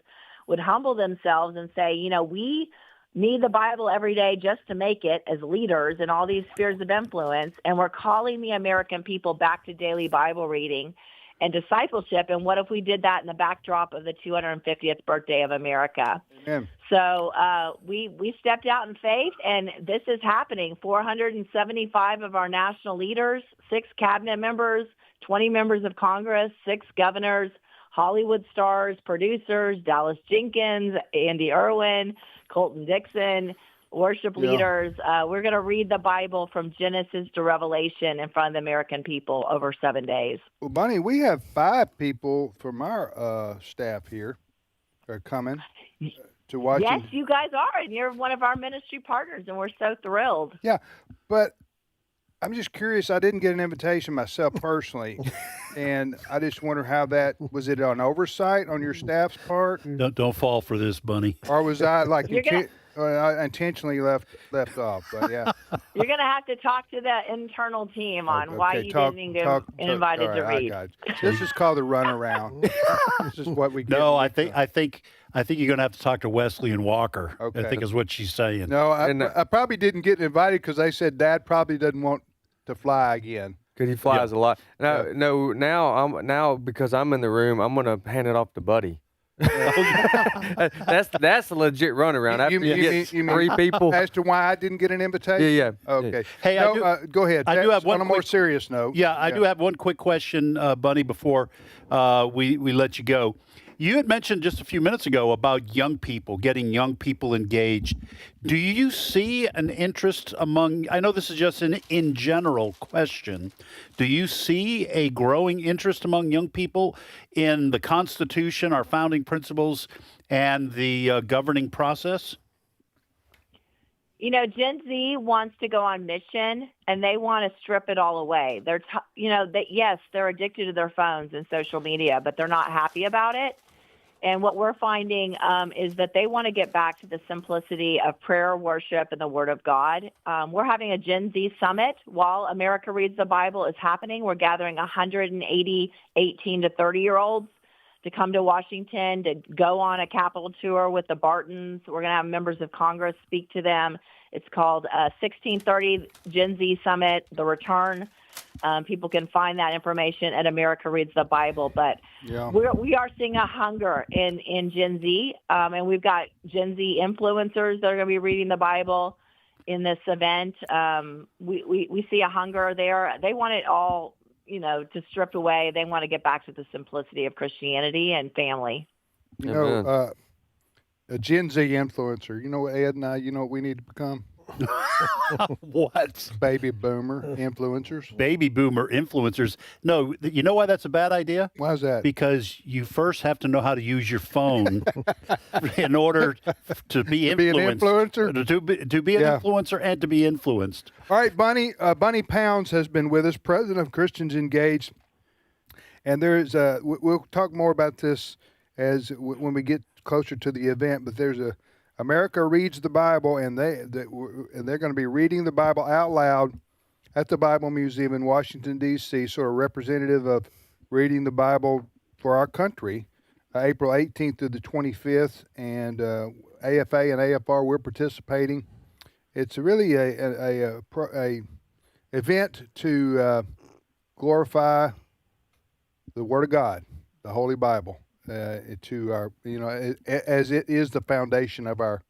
would humble themselves and say, we need the Bible every day just to make it as leaders in all these spheres of influence, and we're calling the American people back to daily Bible reading and discipleship. And what if we did that in the backdrop of the 250th birthday of America? Amen. So we stepped out in faith, and this is happening. 475 of our national leaders, 6 cabinet members, 20 members of Congress, 6 governors, Hollywood stars, producers, Dallas Jenkins, Andy Irwin, Colton Dixon, worship leaders. We're going to read the Bible from Genesis to Revelation in front of the American people over 7 days. Well, Bunny, we have 5 people from our staff here are coming to Washington. Yes, you guys are, and you're one of our ministry partners, and we're so thrilled. Yeah, but I'm just curious. I didn't get an invitation myself personally, and I just wonder how that was. It an oversight on your staff's part? Don't fall for this, Bunny. Or was I like I intentionally left off? But yeah, you're going to have to talk to the internal team on why you didn't get invited to read. This is called the runaround. This is what we get. No, I think you're going to have to talk to Wesley and Walker. Okay. I think is what she's saying. No, I probably didn't get invited because they said Dad probably doesn't want to fly again. Because he flies a lot. Now because I'm in the room, I'm going to hand it off to Buddy. that's a legit runaround. After you get 3 people. As to why I didn't get an invitation? Yeah. Okay. Hey, go ahead. I do have one on a more serious note. Yeah, I do have one quick question, Bunny, before we let you go. You had mentioned just a few minutes ago about young people, getting young people engaged. Do you see an interest among, I know this is just an in general question, do you see a growing interest among young people in the Constitution, our founding principles, and the governing process? Gen Z wants to go on mission, and they want to strip it all away. Yes, they're addicted to their phones and social media, but they're not happy about it. And what we're finding is that they want to get back to the simplicity of prayer, worship, and the Word of God. We're having a Gen Z summit while America Reads the Bible is happening. We're gathering 180 18 to 30-year-olds to come to Washington to go on a Capitol tour with the Bartons. We're going to have members of Congress speak to them. It's called 1630 Gen Z Summit, The Return. People can find that information at America Reads the Bible. But we are seeing a hunger in Gen Z, and we've got Gen Z influencers that are going to be reading the Bible in this event. We see a hunger there. They want it all, to strip away. They want to get back to the simplicity of Christianity and family. A Gen Z influencer. Ed and I, what we need to become? What? Baby boomer influencers. Baby boomer influencers. No, you know why that's a bad idea? Why is that? Because you first have to know how to use your phone in order to be influenced. Be an influencer? To be an influencer and to be influenced. All right, Bunni Pounds has been with us, president of Christians Engaged. And there's we'll talk more about this when we get closer to the event, but there's America Reads the Bible, and they're going to be reading the Bible out loud at the Bible Museum in Washington, D.C., sort of representative of reading the Bible for our country, April 18th through the 25th, and AFA and AFR, we're participating. It's really a event to glorify the Word of God, the Holy Bible. To our, as it is the foundation of our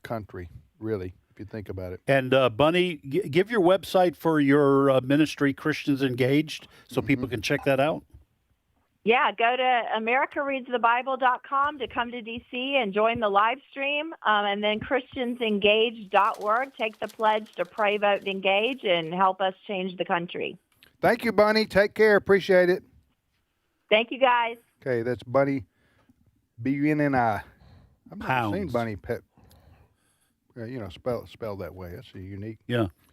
country, really, if you think about it. And Bunny, give your website for your ministry, Christians Engaged, so people can check that out. Yeah, go to AmericaReadsTheBible.com to come to D.C. and join the live stream, and then ChristiansEngaged.org. Take the pledge to pray, vote, and engage, and help us change the country. Thank you, Bunny. Take care. Appreciate it. Thank you, guys. Okay, that's Bunni, B-U-N-N-I. I've Pounds. never seen Bunny spelled that way. That's a unique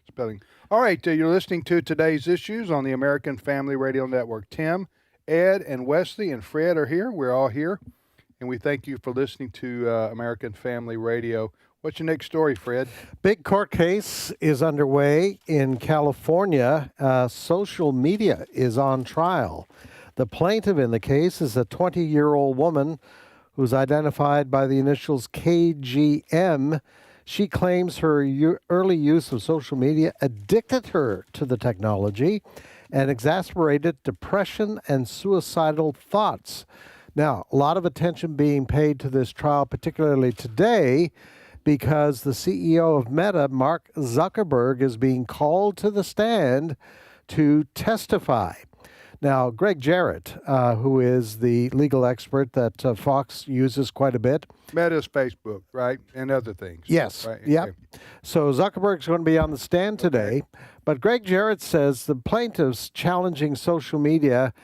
spelling. All right, you're listening to Today's Issues on the American Family Radio Network. Tim, Ed, and Wesley and Fred are here. We're all here, and we thank you for listening to American Family Radio. What's your next story, Fred? Big court case is underway in California. Social media is on trial. The plaintiff in the case is a 20-year-old woman who's identified by the initials KGM. She claims her early use of social media addicted her to the technology and exacerbated depression and suicidal thoughts. Now, a lot of attention being paid to this trial, particularly today, because the CEO of Meta, Mark Zuckerberg, is being called to the stand to testify. Now, Greg Jarrett, who is the legal expert that Fox uses quite a bit. Meta's Facebook, right? And other things. Yes. Right? Yeah. Okay. So Zuckerberg's going to be on the stand today. But Greg Jarrett says the plaintiffs challenging social media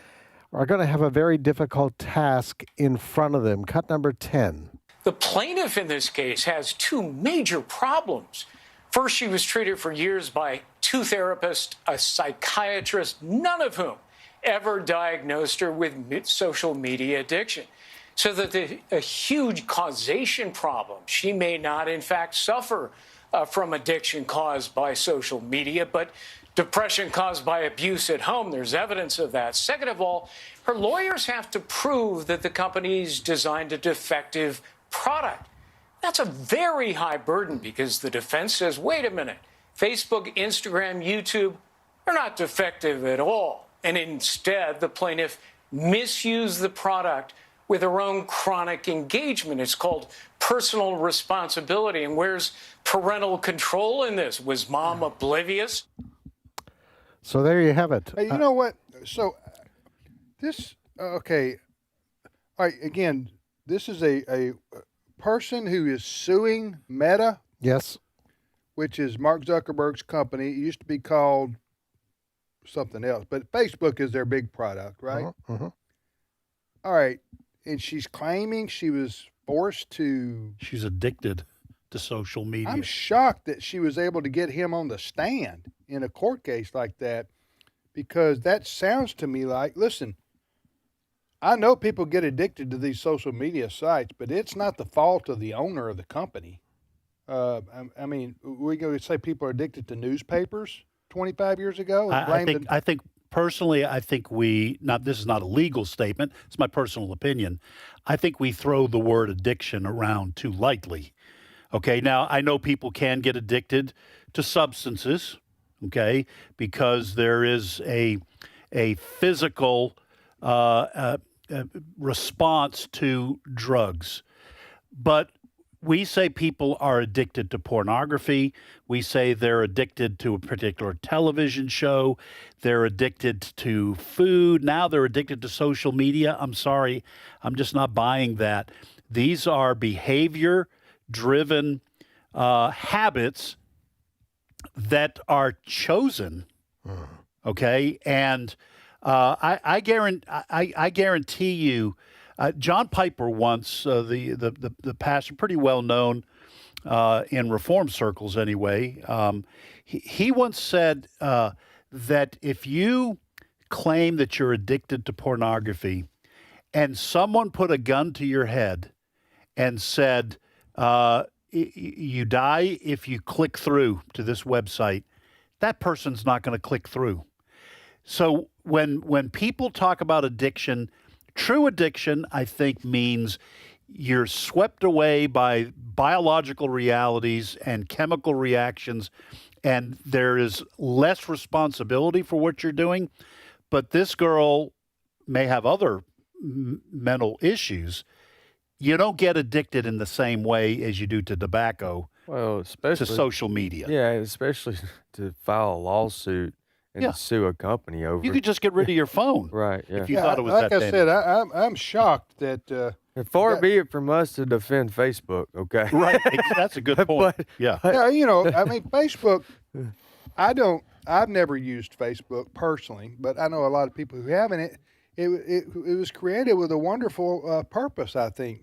are going to have a very difficult task in front of them. Cut number 10. The plaintiff in this case has two major problems. First, she was treated for years by two therapists, a psychiatrist, none of whom ever diagnosed her with social media addiction. So that a huge causation problem. She may not, in fact, suffer from addiction caused by social media, but depression caused by abuse at home. There's evidence of that. Second of all, her lawyers have to prove that the company's designed a defective product. That's a very high burden because the defense says, wait a minute, Facebook, Instagram, YouTube, they're not defective at all. And instead, the plaintiff misused the product with her own chronic engagement. It's called personal responsibility. And where's parental control in this? Was mom oblivious? So there you have it. Hey, you know what? So this, okay. All right, again, this is a person who is suing Meta. Yes. Which is Mark Zuckerberg's company. It used to be called something else, but Facebook is their big product, right? Uh-huh. All right, and she's claiming she was forced to... She's addicted to social media. I'm shocked that she was able to get him on the stand in a court case like that, because that sounds to me like, listen, I know people get addicted to these social media sites, but it's not the fault of the owner of the company. I mean, we're going to say people are addicted to newspapers 25 years ago? I think personally, I think this is not a legal statement, it's my personal opinion. I think we throw the word addiction around too lightly. Okay, now I know people can get addicted to substances, okay, because there is a physical response to drugs. But we say people are addicted to pornography. We say they're addicted to a particular television show. They're addicted to food. Now they're addicted to social media. I'm sorry. I'm just not buying that. These are behavior-driven habits that are chosen. Okay, and I guarantee you, John Piper once, the pastor, pretty well known in reform circles anyway, he once said that if you claim that you're addicted to pornography and someone put a gun to your head and said, you die if you click through to this website, that person's not going to click through. So when people talk about addiction, true addiction, I think, means you're swept away by biological realities and chemical reactions, and there is less responsibility for what you're doing. But this girl may have other mental issues. You don't get addicted in the same way as you do to tobacco, especially to social media. Yeah, especially to file a lawsuit and sue a company over. You could just get rid of your phone. Right, yeah. If you thought it was like that I said, I'm shocked that... far be it from us to defend Facebook, okay? Right, that's a good point. Yeah, you know, I mean, Facebook, I've never used Facebook personally, but I know a lot of people who have, and it was created with a wonderful purpose, I think.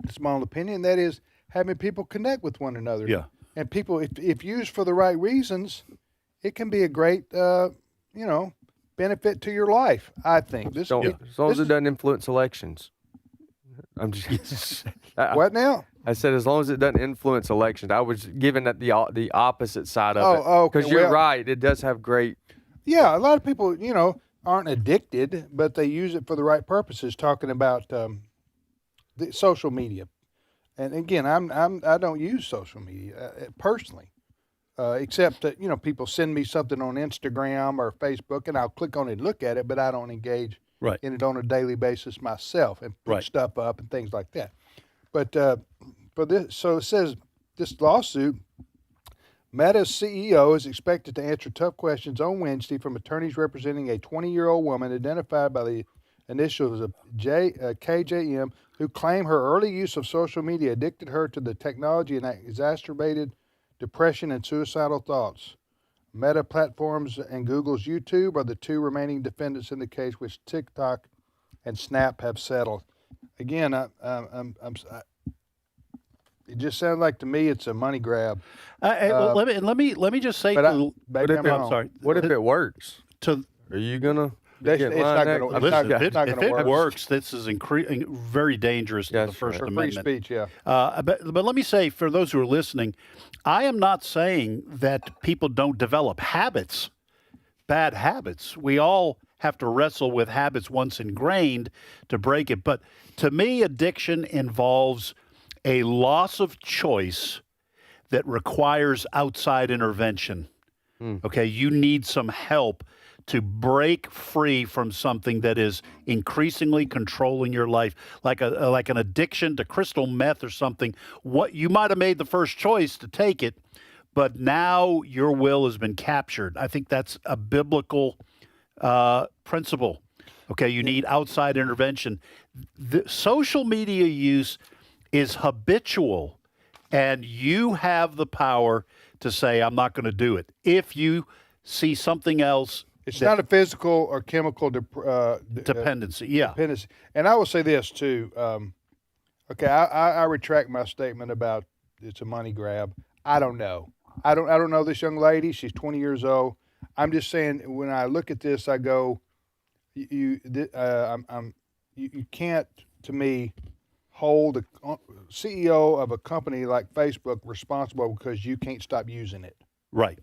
It's my own opinion. That is having people connect with one another. Yeah. And people, if used for the right reasons, it can be a great, benefit to your life, I think. As long as it doesn't influence elections. I'm just what now? I said as long as it doesn't influence elections. I was giving that the opposite side of it. Okay. Because you're right. It does have great. Yeah, a lot of people, aren't addicted, but they use it for the right purposes. Talking about the social media, and again, I don't use social media personally, except that people send me something on Instagram or Facebook, and I'll click on it and look at it, but I don't engage in it on a daily basis myself and put stuff up and things like that. But for this, so it says this lawsuit. Meta's CEO is expected to answer tough questions on Wednesday from attorneys representing a 20-year-old woman identified by the initials of KJM, who claim her early use of social media addicted her to the technology and exacerbated depression and suicidal thoughts. Meta Platforms and Google's YouTube are the two remaining defendants in the case, which TikTok and Snap have settled. Again, it just sounds like to me it's a money grab. Let me just say. What if it works? Are you gonna? If it works, this is very dangerous to the First Amendment. Free speech, yeah. But let me say, for those who are listening, I am not saying that people don't develop habits, bad habits. We all have to wrestle with habits once ingrained to break it. But to me, addiction involves a loss of choice that requires outside intervention. Okay, you need some help to break free from something that is increasingly controlling your life, like an addiction to crystal meth or something. What you might have made the first choice to take it, but now your will has been captured. I think that's a biblical principle. Okay, you need outside intervention. The social media use is habitual, and you have the power to say, I'm not going to do it. If you see something else. It's not a physical or chemical dependency. Dependency. And I will say this, too. I retract my statement about it's a money grab. I don't know. I don't know this young lady. She's 20 years old. I'm just saying, when I look at this, I go, you can't, to me, hold the CEO of a company like Facebook responsible because you can't stop using it. Right.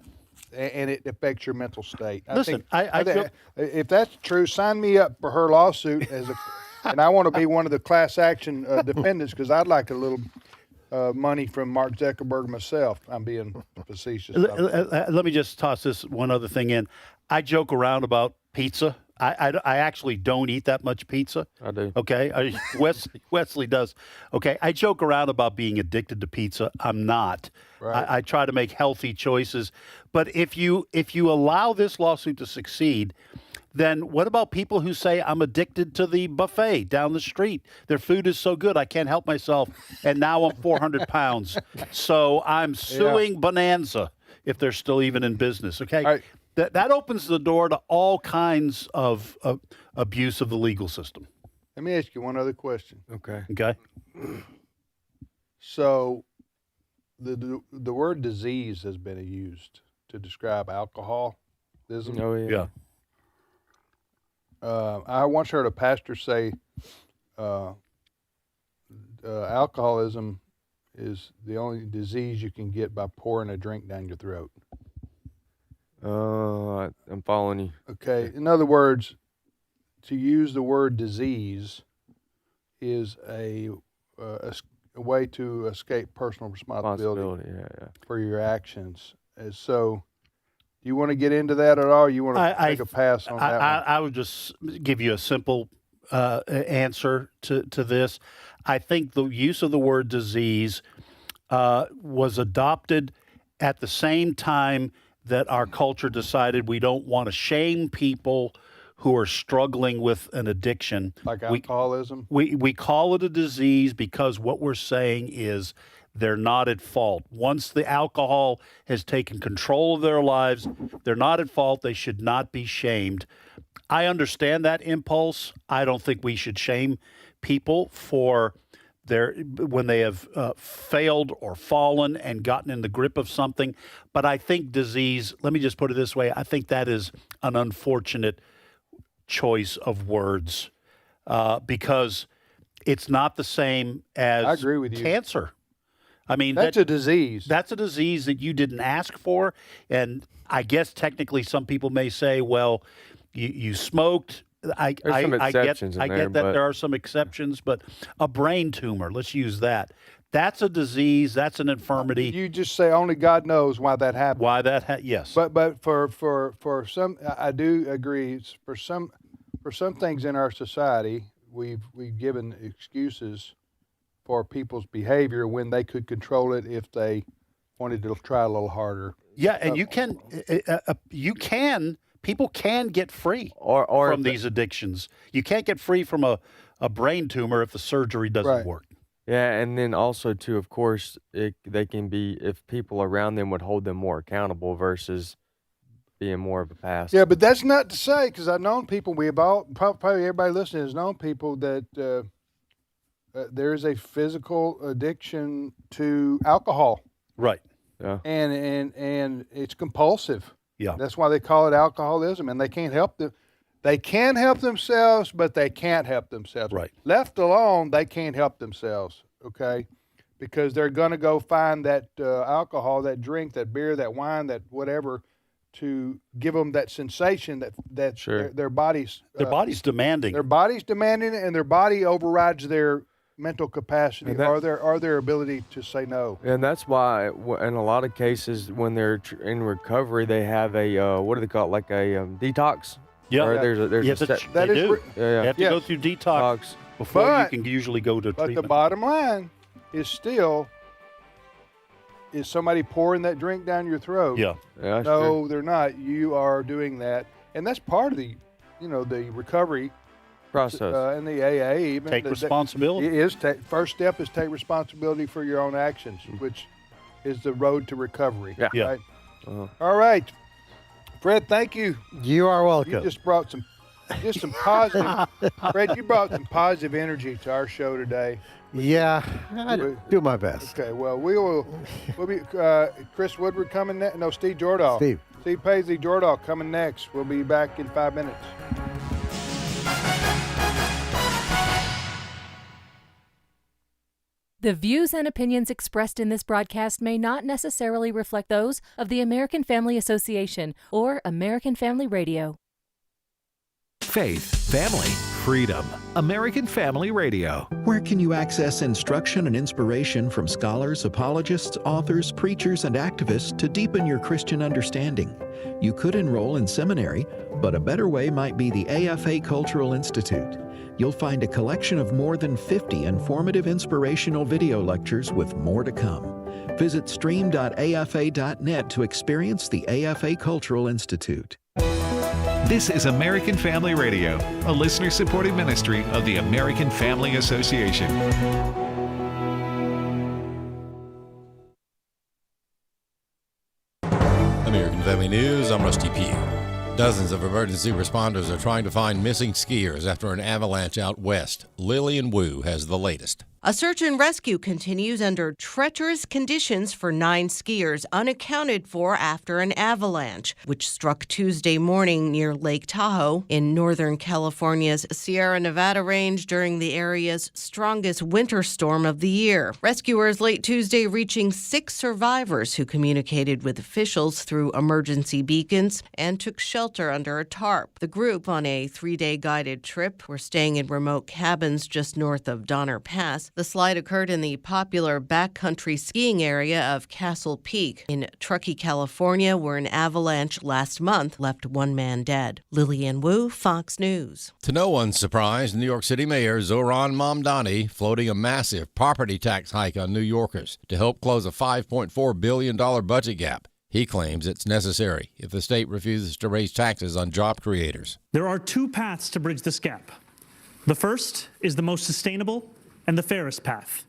And it affects your mental state. Listen, I think if that's true, sign me up for her lawsuit and I want to be one of the class action defendants because I'd like a little money from Mark Zuckerberg myself. I'm being facetious. Let me just toss this one other thing in. I joke around about pizza. I actually don't eat that much pizza. I do. Okay, Wesley does. Okay, I joke around about being addicted to pizza. I'm not. Right. I try to make healthy choices. But if you allow this lawsuit to succeed, then what about people who say, I'm addicted to the buffet down the street? Their food is so good, I can't help myself, and now I'm 400 pounds. So I'm suing Bonanza, if they're still even in business, okay? Right. That opens the door to all kinds of abuse of the legal system. Let me ask you one other question. Okay. Okay. So the word disease has been used to describe alcoholism. Oh, yeah. I once heard a pastor say alcoholism is the only disease you can get by pouring a drink down your throat. I'm following you. Okay. In other words, to use the word disease is a way to escape personal responsibility for your actions. And so, do you want to get into that at all? You want to take a pass on that one? I would just give you a simple answer to this. I think the use of the word disease was adopted at the same time that our culture decided we don't want to shame people who are struggling with an addiction. Like alcoholism? We call it a disease because what we're saying is they're not at fault. Once the alcohol has taken control of their lives, they're not at fault. They should not be shamed. I understand that impulse. I don't think we should shame people for when they have failed or fallen and gotten in the grip of something. But I think disease, let me just put it this way, I think that is an unfortunate choice of words because it's not the same as I agree with you. Cancer. I mean, that's a disease. That's a disease that you didn't ask for. And I guess technically some people may say, well, you smoked. I get that there are some exceptions, but a brain tumor, let's use that. That's a disease. That's an infirmity. You just say only God knows why that happened. Why that yes. But for some, I do agree. For some things in our society, we've given excuses for people's behavior when they could control it if they wanted to try a little harder. Yeah, and people can get free from these addictions. You can't get free from a brain tumor if the surgery doesn't work. Yeah, and then also, too, of course, they can be, if people around them would hold them more accountable versus being more of a pass. Yeah, but that's not to say, because I've known people, probably everybody listening has known people that there is a physical addiction to alcohol. Right. Yeah. And it's compulsive. Yeah. That's why they call it alcoholism, and they can't help They can help themselves, but they can't help themselves. Right. Left alone, they can't help themselves, okay? Because they're going to go find that alcohol, that drink, that beer, that wine, that whatever, to give them that sensation that sure. their body's... Their body's demanding. Their body's demanding it, and their body overrides their mental capacity or their ability to say no. And that's why in a lot of cases when they're in recovery, they have a, what do they call it, like a detox? Yeah, there's a they do. You have to go through detox before you can usually go to treatment. But the bottom line is still, is somebody pouring that drink down your throat? Yeah. No, true. they're not. You are doing that. And that's part of the, the recovery process. And the AA even. Take responsibility. First step is take responsibility for your own actions, which is the road to recovery. Yeah. Right? All right. Fred, thank you. You are welcome. You just brought some positive. Fred, you brought some positive energy to our show today. Yeah, I do my best. Okay, well, we'll be Chris Woodward coming next. No, Steve Jordahl. Steve Paisley Jordahl coming next. We'll be back in 5 minutes. The views and opinions expressed in this broadcast may not necessarily reflect those of the American Family Association or American Family Radio. Faith, family, freedom. American Family Radio. Where can you access instruction and inspiration from scholars, apologists, authors, preachers, and activists to deepen your Christian understanding? You could enroll in seminary, but a better way might be the AFA Cultural Institute. You'll find a collection of more than 50 informative inspirational video lectures with more to come. Visit stream.afa.net to experience the AFA Cultural Institute. This is American Family Radio, a listener-supported ministry of the American Family Association. American Family News, I'm Rusty Pugh. Dozens of emergency responders are trying to find missing skiers after an avalanche out west. Lillian Wu has the latest. A search and rescue continues under treacherous conditions for 9 skiers unaccounted for after an avalanche, which struck Tuesday morning near Lake Tahoe in Northern California's Sierra Nevada range during the area's strongest winter storm of the year. Rescuers late Tuesday reaching 6 survivors who communicated with officials through emergency beacons and took shelter under a tarp. The group, on a 3-day guided trip, were staying in remote cabins just north of Donner Pass. The slide occurred in the popular backcountry skiing area of Castle Peak in Truckee, California, where an avalanche last month left 1 man dead. Lillian Wu, Fox News. To no one's surprise, New York City Mayor Zohran Mamdani floating a massive property tax hike on New Yorkers to help close a $5.4 billion budget gap. He claims it's necessary if the state refuses to raise taxes on job creators. There are 2 paths to bridge this gap. The first is the most sustainable and the fairest path.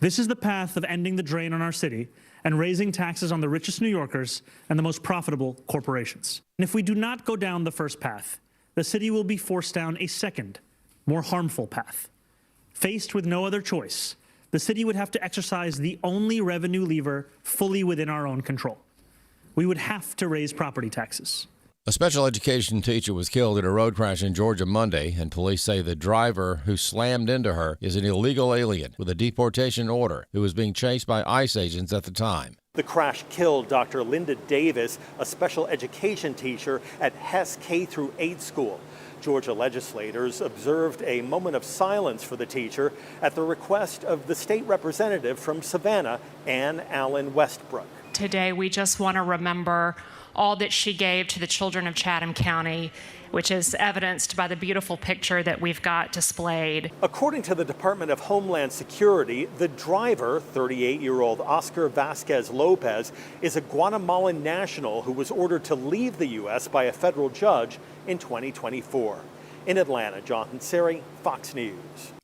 This is the path of ending the drain on our city and raising taxes on the richest New Yorkers and the most profitable corporations. And if we do not go down the first path, the city will be forced down a second, more harmful path. Faced with no other choice, the city would have to exercise the only revenue lever fully within our own control. We would have to raise property taxes. A special education teacher was killed in a road crash in Georgia Monday, and police say the driver who slammed into her is an illegal alien with a deportation order who was being chased by ICE agents at the time. The crash killed Dr. Linda Davis, a special education teacher at Hess K-8 school. Georgia legislators observed a moment of silence for the teacher at the request of the state representative from Savannah, Ann Allen Westbrook. Today, we just want to remember all that she gave to the children of Chatham County, which is evidenced by the beautiful picture that we've got displayed. According to the Department of Homeland Security, the driver, 38-year-old Oscar Vasquez Lopez, is a Guatemalan national who was ordered to leave the U.S. by a federal judge in 2024. In Atlanta, Jonathan Seri, Fox News.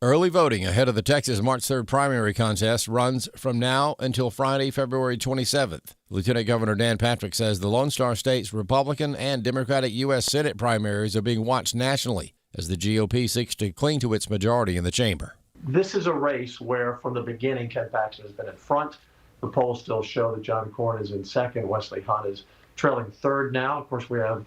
Early voting ahead of the Texas March 3rd primary contest runs from now until Friday, February 27th. Lieutenant Governor Dan Patrick says the Lone Star State's Republican and Democratic U.S. Senate primaries are being watched nationally as the GOP seeks to cling to its majority in the chamber. This is a race where, from the beginning, Ken Paxton has been in front. The polls still show that John Cornyn is in second. Wesley Hunt is trailing third now. Of course, we have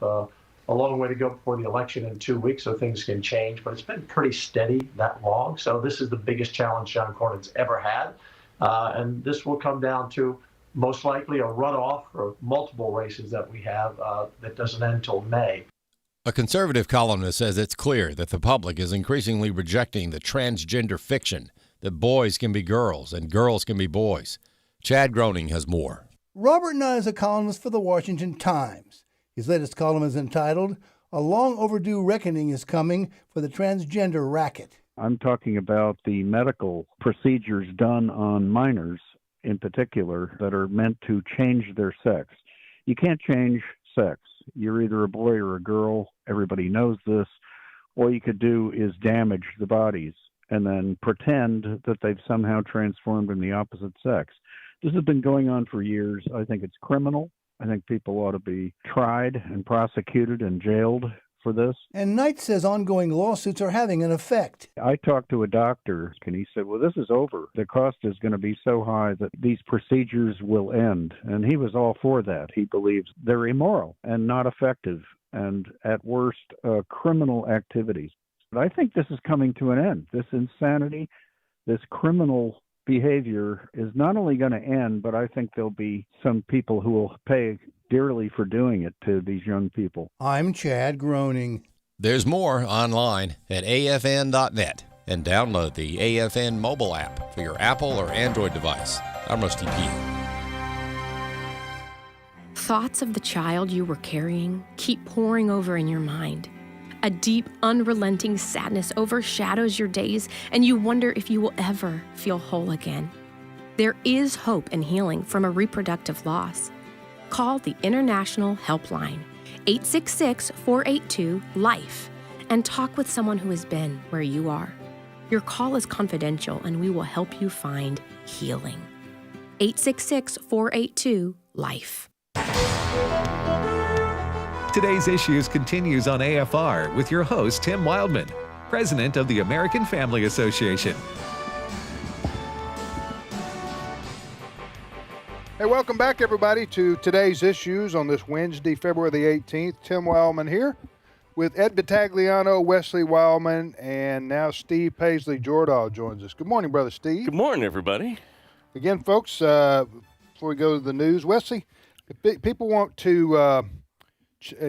a long way to go before the election in 2 weeks, so things can change. But it's been pretty steady that long. So this is the biggest challenge John Cornyn's ever had. And this will come down to most likely a runoff for multiple races that we have that doesn't end until May. A conservative columnist says it's clear that the public is increasingly rejecting the transgender fiction that boys can be girls and girls can be boys. Chad Groening has more. Robert Nye is a columnist for the Washington Times. His latest column is entitled, "A Long Overdue Reckoning is Coming for the Transgender Racket." I'm talking about the medical procedures done on minors in particular that are meant to change their sex. You can't change sex. You're either a boy or a girl. Everybody knows this. All you could do is damage the bodies and then pretend that they've somehow transformed in the opposite sex. This has been going on for years. I think it's criminal. I think people ought to be tried and prosecuted and jailed for this. And Knight says ongoing lawsuits are having an effect. I talked to a doctor, and he said, well, this is over. The cost is going to be so high that these procedures will end. And he was all for that. He believes they're immoral and not effective and, at worst, criminal activities. But I think this is coming to an end. This insanity, this criminal behavior is not only going to end, but I think there'll be some people who will pay dearly for doing it to these young people. I'm Chad Groening. There's more online at afn.net and download the AFN mobile app for your Apple or Android device. I'm Rusty Pugh. Thoughts of the child you were carrying keep pouring over in your mind. A deep, unrelenting sadness overshadows your days, and you wonder if you will ever feel whole again. There is hope and healing from a reproductive loss. Call the International Helpline. 866-482-LIFE, and talk with someone who has been where you are. Your call is confidential, and we will help you find healing. 866-482-LIFE. Today's Issues continues on AFR with your host, Tim Wildmon, President of the American Family Association. Hey, welcome back, everybody, to Today's Issues on this Wednesday, February the 18th. Tim Wildmon here with Ed Battagliano, Wesley Wildmon, and now Steve Paisley Jordahl joins us. Good morning, Brother Steve. Good morning, everybody. Again, folks, before we go to the news, Wesley, if people want to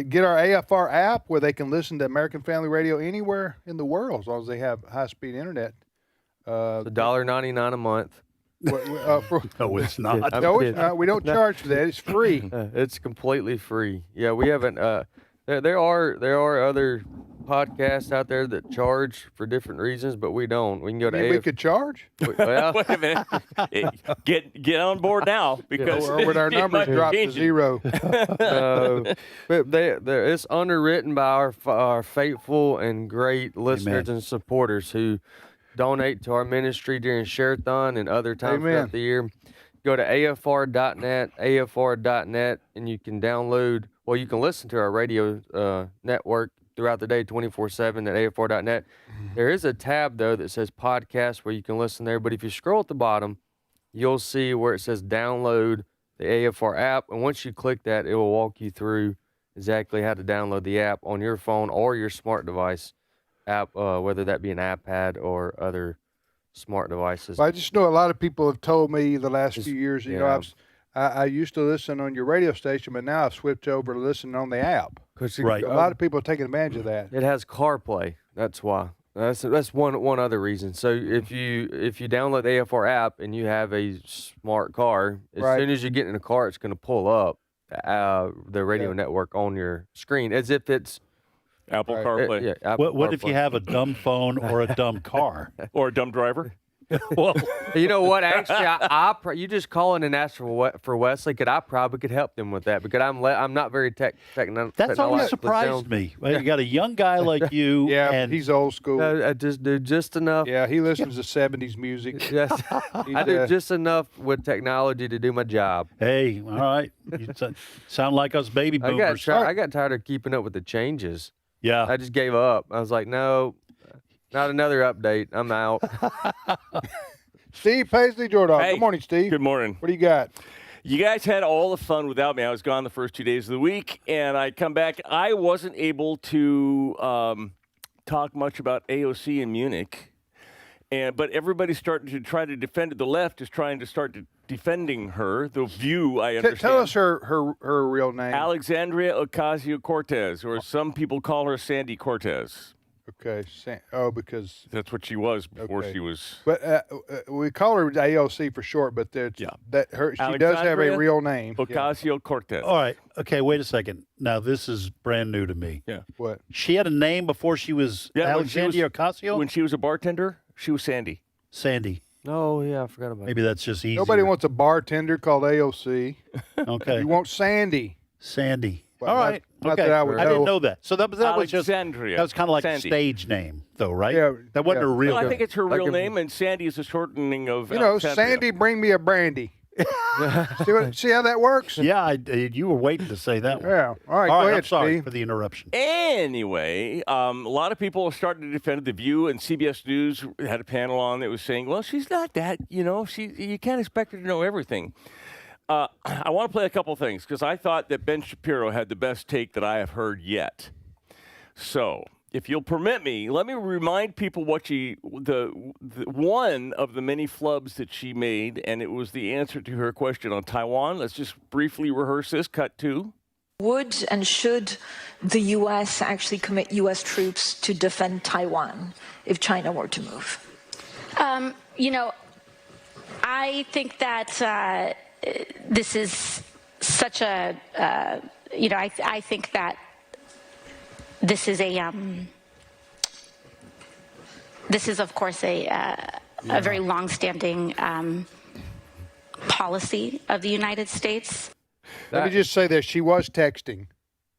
get our AFR app where they can listen to American Family Radio anywhere in the world as long as they have high-speed internet. $1.99 a month. No, it's not. No, it's not. We don't charge for that. It's free. It's completely free. Yeah, we haven't. There are other podcasts out there that charge for different reasons, but we don't. We can go to. We could charge. Well, wait a minute. Get on board now because when our numbers drop to zero. But it's underwritten by our faithful and great listeners and supporters who donate to our ministry during Share-a-thon and other times throughout the year. Go to afr.net, and you can download, well, you can listen to our radio network throughout the day 24/7 at afr.net. There is a tab, though, that says podcast where you can listen there. But if you scroll at the bottom, you'll see where it says download the AFR app. And once you click that, it will walk you through exactly how to download the app on your phone or your smart device app, whether that be an iPad or other smart devices. Well, I just know a lot of people have told me the last few years, you know, I used to listen on your radio station, but now I've switched over to listening on the app. Right. A lot of people are taking advantage of that. It has CarPlay. That's why. That's one other reason. So if you download the AFR app and you have a smart car, as soon as you get in the car, it's going to pull up the radio network on your screen as if it's Apple CarPlay. Apple What CarPlay. if you have a dumb phone or a dumb car? Or a dumb driver? Well, you know what? Actually, you just call in and ask for Wesley. I probably could help them with that because I'm not very technical. That's always surprised me. Well, you got a young guy like you. And he's old school. I just do just enough. Yeah, he listens to 70s music. Yes, I do just enough with technology to do my job. Hey, all right. You sound like us baby boomers. I got tired of keeping up with the changes. Yeah. I just gave up. I was like, no, not another update. I'm out. Steve Paisley Jordahl. Hey, good morning, Steve. Good morning. What do you got? You guys had all the fun without me. I was gone the first 2 days of the week, and I come back. I wasn't able to talk much about AOC in Munich, but everybody's starting to try to defend it. The left is trying to start defending her. The View, I understand. Tell us her real name. Alexandria Ocasio-Cortez, or some people call her Sandy Cortez. Okay. Because that's what she was before she was. But we call her AOC for short. But she does have a real name. Ocasio-Cortez. All right. Okay. Wait a second. Now this is brand new to me. Yeah. What? She had a name before she was Alexandria Ocasio. When she was a bartender, she was Sandy. Sandy. Oh yeah, I forgot about. Maybe that's just easy. Nobody wants a bartender called AOC. Okay. You want Sandy. Sandy. Well, all right. Not that I would know. didn't know that. So that was just Alexandria. that was kind of like Sandy. a stage name, though, right? Yeah. That wasn't a real. Well, I think it's her real name, and Sandy is a shortening of. Sandy, bring me a brandy. See how that works? Yeah, you were waiting to say that one. Yeah. All right, go ahead, I'm sorry Steve. for the interruption. Anyway, a lot of people are starting to defend The View, and CBS News had a panel on that was saying, well, she's not that, you can't expect her to know everything. I want to play a couple things because I thought that Ben Shapiro had the best take that I have heard yet. So, if you'll permit me, let me remind people what one of the many flubs that she made, and it was the answer to her question on Taiwan. Let's just briefly rehearse this. Cut 2. Would and should the U.S. actually commit U.S. troops to defend Taiwan if China were to move? I think that this is such a, I think that this is of course a very long-standing policy of the United States. Let me just say this: she was texting.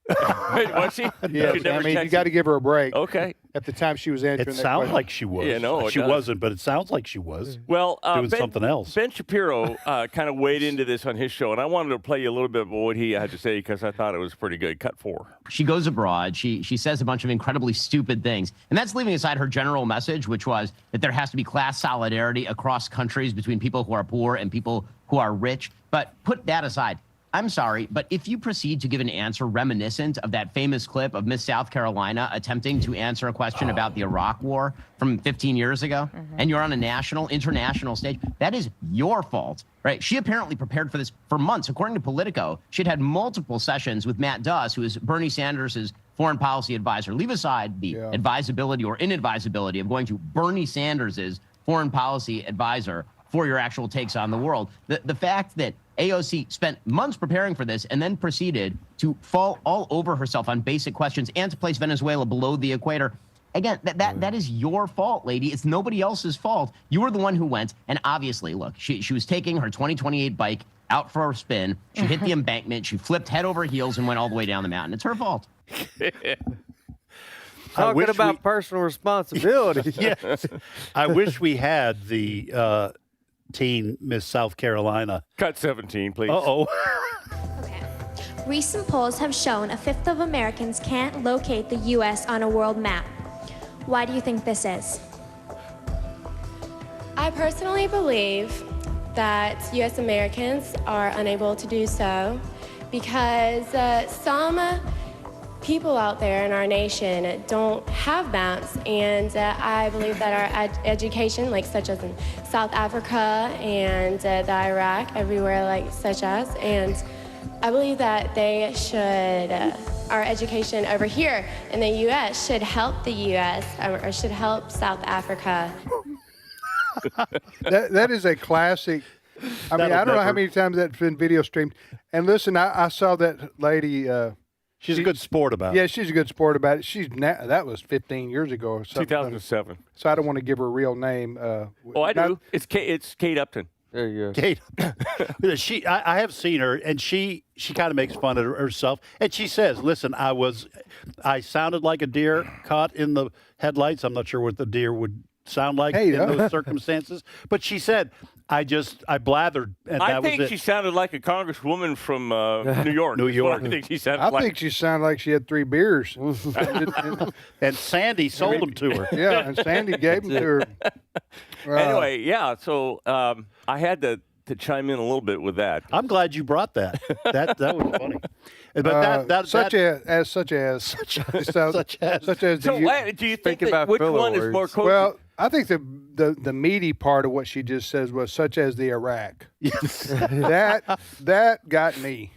Was she? Yes, I mean, you got to give her a break. Okay. At the time she was answering It that sounds question. like she was. Yeah, no, it she does. wasn't, but it sounds like she was. Well, doing something else. Ben Shapiro kind of weighed into this on his show, and I wanted to play you a little bit of what he had to say because I thought it was pretty good. Cut 4. She goes abroad. She says a bunch of incredibly stupid things. And that's leaving aside her general message, which was that there has to be class solidarity across countries between people who are poor and people who are rich. But put that aside. I'm sorry, but if you proceed to give an answer reminiscent of that famous clip of Miss South Carolina attempting to answer a question about the Iraq War from 15 years ago, and you're on a national, international stage, that is your fault, right? She apparently prepared for this for months. According to Politico, she'd had multiple sessions with Matt Duss, who is Bernie Sanders' foreign policy advisor. Leave aside the advisability or inadvisability of going to Bernie Sanders' foreign policy advisor for your actual takes on the world. The fact that AOC spent months preparing for this and then proceeded to fall all over herself on basic questions and to place Venezuela below the equator. Again, that is your fault, lady. It's nobody else's fault. You were the one who went. And obviously, look, she was taking her 2028 bike out for a spin. She hit the embankment. She flipped head over heels and went all the way down the mountain. It's her fault. Talking about personal responsibility. Yes. I wish we had the teen Miss South Carolina. Cut 17, please. Uh-oh. Recent polls have shown a fifth of Americans can't locate the U.S. on a world map. Why do you think this is? I personally believe that U.S. Americans are unable to do so because some people out there in our nation don't have maps, and I believe that our education, like such as in South Africa and the Iraq, everywhere like such as, and I believe that they should, our education over here in the U.S. should help the U.S. or should help South Africa. that is a classic. I mean, I don't know how many times that's been video streamed. And listen, I saw that lady. She's a good sport about it. Yeah, she's a good sport about it. That was 15 years ago or something. 2007. So I don't want to give her a real name. I do. It's Kate Upton. There you go. Kate. I have seen her, and she kind of makes fun of herself. And she says, listen, I sounded like a deer caught in the headlights. I'm not sure what the deer would sound like in those circumstances. But she said, I blathered, and that was it. I think she sounded like a congresswoman from New York. New York. I think she sounded like. I think she sounded like she had 3 beers. And Sandy sold them to her. Yeah, and Sandy gave them to her. Anyway, yeah, so I had to chime in a little bit with that. I'm glad you brought that. That was funny. But such as. So do you think that which one is more cogent? Well, I think the meaty part of what she just says was such as the Iraq. Yes. that got me.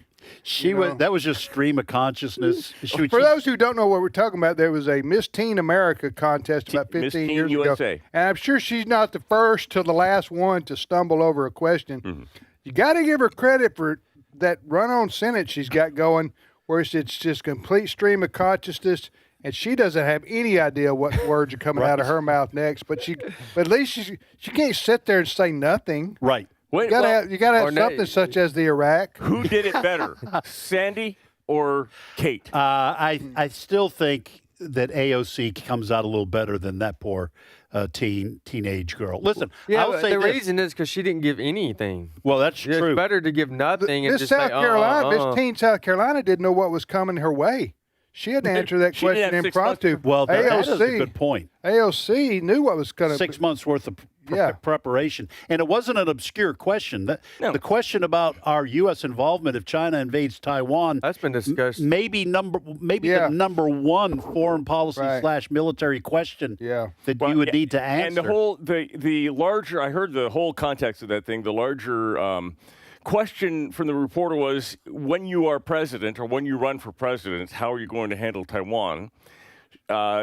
That was just stream of consciousness. For those who don't know what we're talking about, there was a Miss Teen America contest about 15 years USA. ago. And I'm sure she's not the first to the last one to stumble over a question. Mm-hmm. You got to give her credit for that run-on sentence she's got going, where it's just complete stream of consciousness, and she doesn't have any idea what words are coming out of her mouth next. But at least she can't sit there and say nothing. Right. You gotta have something such as the Iraq. Who did it better, Sandy or Kate? I still think that AOC comes out a little better than that poor teenage girl. Listen, I'll say the reason is because she didn't give anything. Well, that's true. It's better to give nothing and just South say, Carolina, Miss Teen South Carolina didn't know what was coming her way. She had to answer that question impromptu. Well, that is a good point. AOC knew what was going to 6 months worth of preparation. And it wasn't an obscure question. The question about our U.S. involvement if China invades Taiwan. That's been discussed. Maybe the number one foreign policy / military question that you would need to answer. And the larger, I heard the whole context of that thing, the larger question from the reporter was, when you are president or when you run for president, how are you going to handle Taiwan?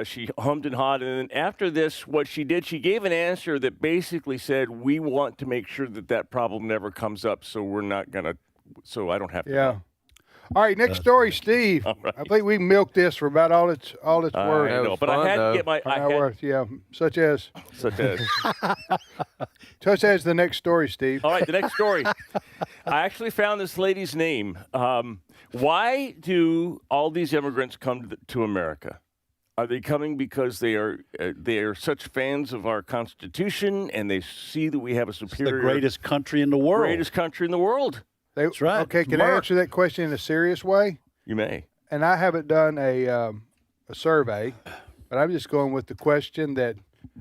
She hummed and hawed, and then after this, what she did, she gave an answer that basically said, we want to make sure that problem never comes up, so we're not going to, so I don't have to. Yeah. All right, next story, Steve. Right. I think we milked this for about all it's worth. I know, but I had to get my such as such as the next story, Steve. All right, the next story. I actually found this lady's name. Why do all these immigrants come to America? Are they coming because they are such fans of our Constitution and they see that we have a superior, the greatest country in the world? Greatest country in the world. That's right. Okay, can I answer that question in a serious way? You may. And I haven't done a survey, but I'm just going with the question that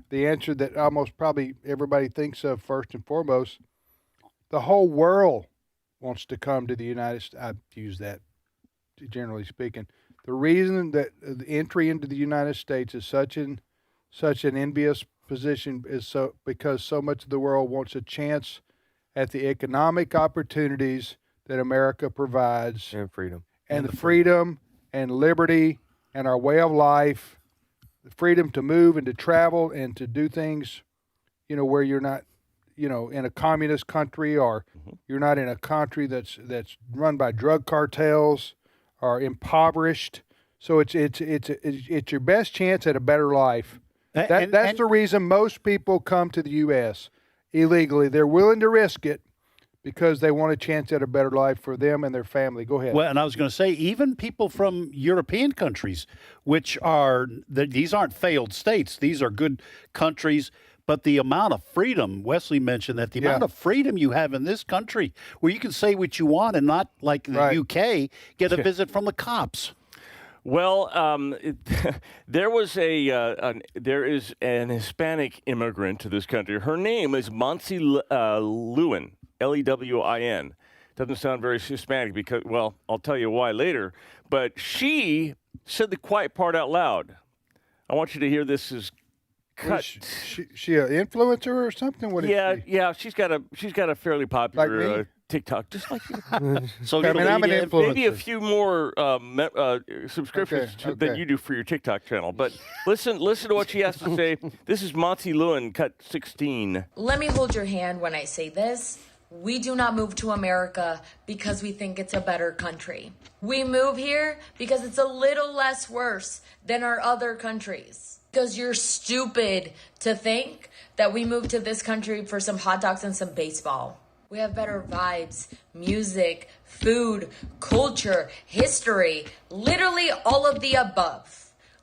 the answer that almost probably everybody thinks of first and foremost. The whole world wants to come to the United States. I use that generally speaking. The reason that the entry into the United States is such an envious position is because so much of the world wants a chance at the economic opportunities that America provides, and freedom, and the freedom and liberty and our way of life, the freedom to move and to travel and to do things, where you're not, in a communist country, or you're not in a country that's run by drug cartels or impoverished. So it's your best chance at a better life. That's the reason most people come to the U.S. illegally. They're willing to risk it because they want a chance at a better life for them and their family. Go ahead. Well, and I was going to say, even people from European countries, these aren't failed states. These are good countries. But the amount of freedom, Wesley mentioned that the amount of freedom you have in this country, where you can say what you want and not like the UK, get a visit from the cops. Well, there is an Hispanic immigrant to this country. Her name is Monty Lewin, Lewin. Doesn't sound very Hispanic because, well, I'll tell you why later. But she said the quiet part out loud. I want you to hear this as cut. She an influencer or something? What is she? Yeah. She's got a fairly popular TikTok, just like you. So I'm an influencer. Maybe a few more subscriptions than you do for your TikTok channel. But listen to what she has to say. This is Monty Lewin, cut 16. Let me hold your hand when I say this. We do not move to America because we think it's a better country. We move here because it's a little less worse than our other countries. Because you're stupid to think that we moved to this country for some hot dogs and some baseball. We have better vibes, music, food, culture, history, literally all of the above.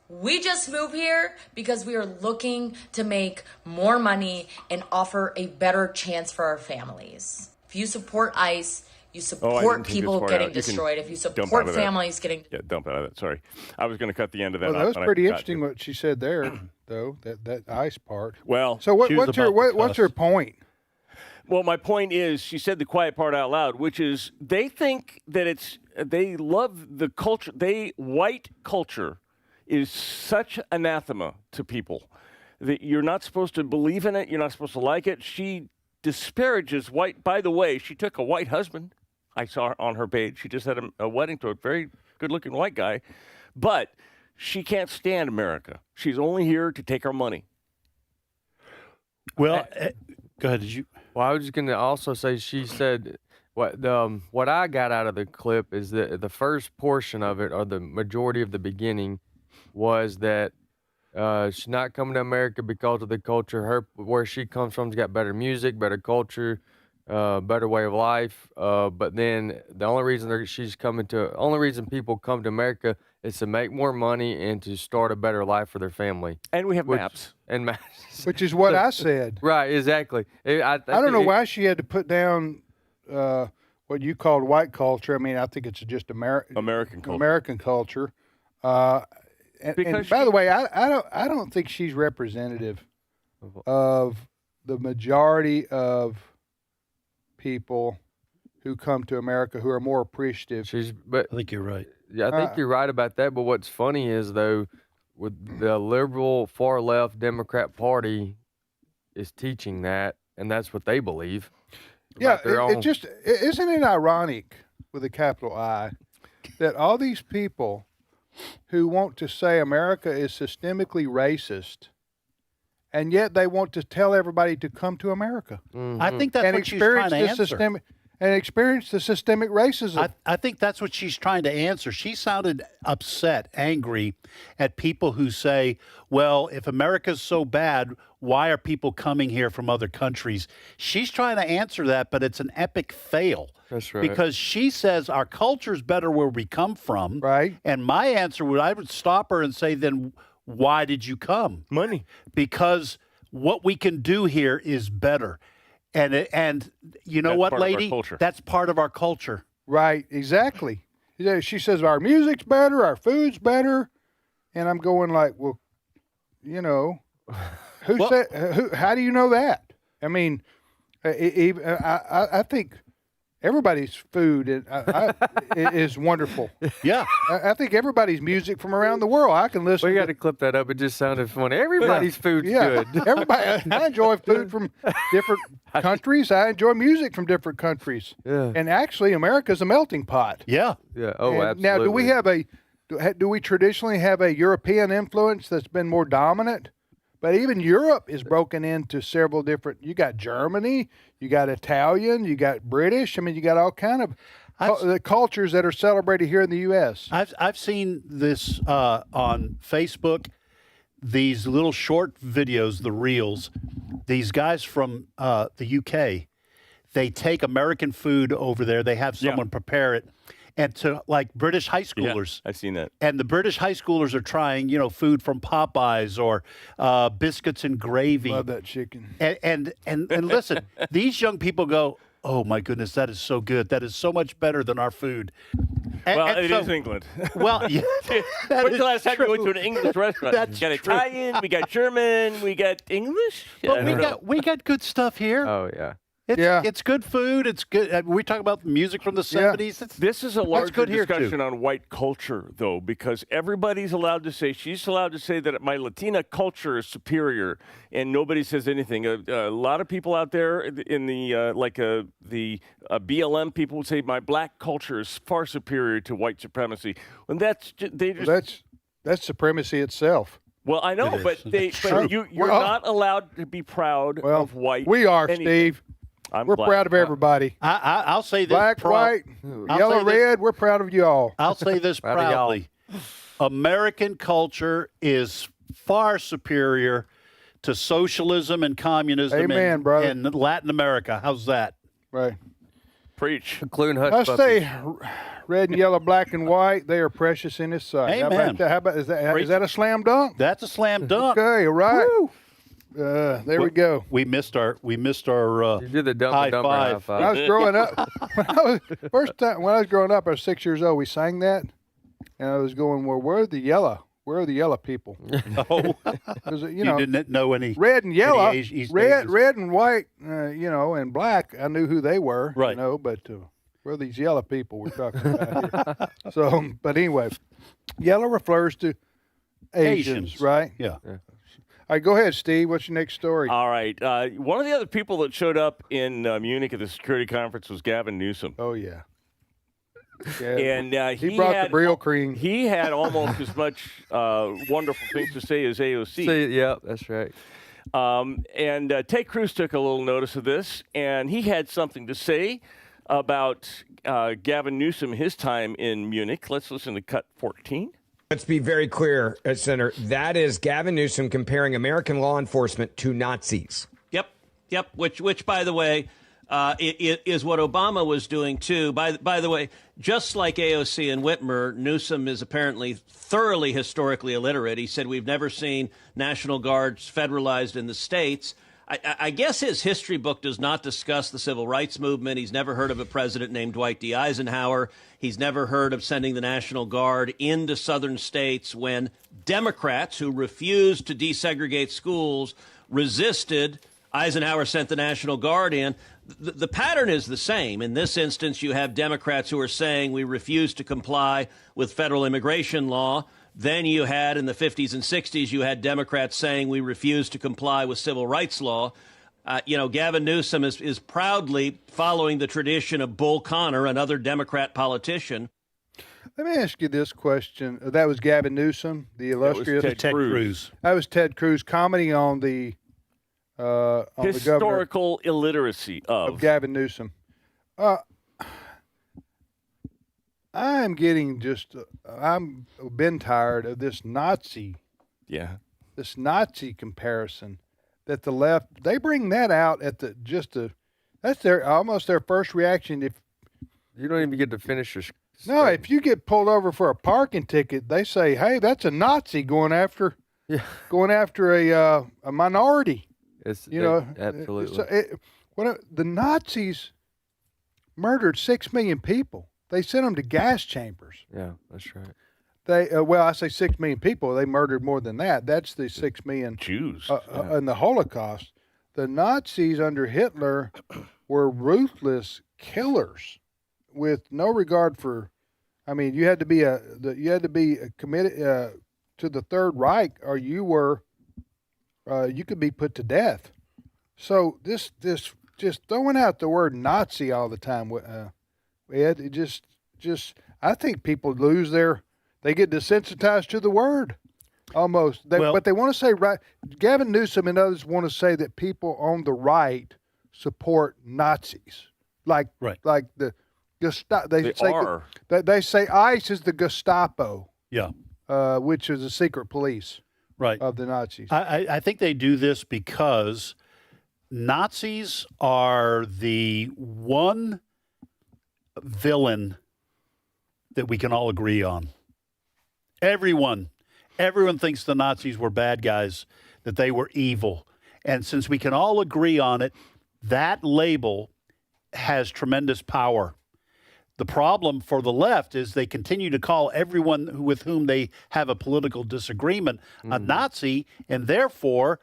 We just moved here because we are looking to make more money and offer a better chance for our families. If you support ICE, you support people getting destroyed. If you support families getting... Yeah, dump out of that. Sorry. I was going to cut the end of that. Well, that was pretty interesting what she said there, though, that ICE part. Well... So what's her point? Well, my point is, she said the quiet part out loud, which is they think that they love the culture. White culture is such anathema to people that you're not supposed to believe in it. You're not supposed to like it. She disparages white. By the way, she took a white husband. I saw her on her page. She just had a wedding to a very good-looking white guy. But she can't stand America. She's only here to take our money. Well, go ahead. Did you? Well, I was just going to also say she said what I got out of the clip is that the first portion of it, or the majority of the beginning, was that she's not coming to America because of the culture. Where she comes from's got better music, better culture, better way of life. But then the only reason people come to America is to make more money and to start a better life for their family. And we have maps. And maps. Which is what I said. Right, exactly. I don't know why she had to put down what you called white culture. I mean, I think it's just American culture. American culture. And by the way, I don't think she's representative of the majority of people who come to America who are more appreciative. I think you're right. Yeah, I think you're right about that. But what's funny is, though, with the liberal far left Democrat Party is teaching that, and that's what they believe. Yeah, isn't it ironic with a capital I that all these people who want to say America is systemically racist, and yet they want to tell everybody to come to America. Mm-hmm. I think that's what she's trying to answer. And experience the systemic racism. I think that's what she's trying to answer. She sounded upset, angry at people who say, well, if America's so bad, why are people coming here from other countries? She's trying to answer that, but it's an epic fail. That's right. Because she says our culture's better where we come from. Right. And my answer I would stop her and say, then why did you come? Money. Because what we can do here is better. And you know That's what, part of our lady? culture. That's part of our culture. Right, exactly. She says our music's better, our food's better, and I'm going like, well, you know, how do you know that? I mean, I think everybody's food is wonderful. Yeah, I think everybody's music from around the world. I can listen. We got to clip that up. It just sounded funny. Everybody's food's good. Everybody. I enjoy food from different countries. I enjoy music from different countries. Yeah. And actually, America's a melting pot. Yeah. Yeah. Oh, And absolutely. now, do we traditionally have a European influence that's been more dominant? But even Europe is broken into several different. You got Germany, you got Italian, you got British. I mean, you got all kind of the cultures that are celebrated here in the U.S. I've seen this on Facebook. These little short videos, the reels. These guys from the UK, they take American food over there. They have someone prepare it. And to like British high schoolers. Yeah, I've seen that. And the British high schoolers are trying, food from Popeyes or biscuits and gravy. Love that chicken. And listen, these young people go, oh my goodness, that is so good. That is so much better than our food. It is England. Well, yeah, when's the last time you went to an English restaurant? That's we got true. Italian, we got German, we got English. But we got good stuff here. Oh, yeah. It's good food. It's good. We talk about music from the 70s. This is a larger good here, discussion too. on white culture, though, because everybody's allowed to say, she's allowed to say that my Latina culture is superior, and nobody says anything. A lot of people out there in the BLM people would say my black culture is far superior to white supremacy. And that's supremacy itself. Well, I know, but you're not allowed to be proud of white. We are, anything. Steve. We're black. proud of everybody. I'll say this. Black, white, yellow, red, we're proud of you all. I'll say this proudly. American culture is far superior to socialism and communism Amen, brother. in Latin America. How's that? Right. Preach. Including hush I puppies. say red and yellow, black and white, they are precious in His sight. Amen. How about is that a slam dunk? That's a slam dunk. Okay, all right. There we go. We missed our You did the dumper high dumper five. high five. When I was growing up, when I was growing up, I was 6 years old. We sang that, and I was going, "Well, where are the yellow people?" Oh, you know, didn't know any red and yellow, East red Asians. and white, and black. I knew who they were, right? But where are these yellow people we're talking about here? So, but anyway, yellow refers to Asians. Right? Yeah. All right, go ahead, Steve. What's your next story? All right. One of the other people that showed up in Munich at the security conference was Gavin Newsom. Oh, yeah. And he brought the Brill cream. He had almost as much wonderful things to say as AOC. Yeah, that's right. And Ted Cruz took a little notice of this, and he had something to say about Gavin Newsom, his time in Munich. Let's listen to cut 14. Let's be very clear, Senator. That is Gavin Newsom comparing American law enforcement to Nazis. Yep. Which, by the way, is what Obama was doing too. By the way, just like AOC and Whitmer, Newsom is apparently thoroughly historically illiterate. He said we've never seen National Guards federalized in the states. I guess his history book does not discuss the civil rights movement. He's never heard of a president named Dwight D. Eisenhower. He's never heard of sending the National Guard into southern states when Democrats who refused to desegregate schools resisted. Eisenhower sent the National Guard in. The pattern is the same. In this instance, you have Democrats who are saying we refuse to comply with federal immigration law. Then you had, in the 50s and 60s, you had Democrats saying we refuse to comply with civil rights law. Gavin Newsom is proudly following the tradition of Bull Connor, another Democrat politician. Let me ask you this question. That was Gavin Newsom, the illustrious Ted Cruz. That was Ted Cruz commenting on the historical illiteracy of Gavin Newsom. I'm getting I'm been tired of this Nazi. Yeah. This Nazi comparison. that the left, they bring that out at that's almost their first reaction. If you don't even get to finish your no, if you get pulled over for a parking ticket, they say, "Hey, that's a Nazi going after a minority." Absolutely. The Nazis murdered 6 million people. They sent them to gas chambers. Yeah, that's right. I say 6 million people. They murdered more than that. That's the 6 million Jews in the Holocaust. The Nazis under Hitler were ruthless killers with no regard for. I mean, you had to be committed to the Third Reich, or you could be put to death. So this just throwing out the word Nazi all the time, Ed, it just I think people they get desensitized to the word almost. But they want to say right. Gavin Newsom and others want to say that people on the right support Nazis, like the Gestapo. They say ICE is the Gestapo. Yeah, which is the secret police. Right. Of the Nazis. I think they do this because Nazis are the one villain that we can all agree on. Everyone thinks the Nazis were bad guys, that they were evil. And since we can all agree on it, that label has tremendous power. The problem for the left is they continue to call everyone with whom they have a political disagreement a Nazi, and therefore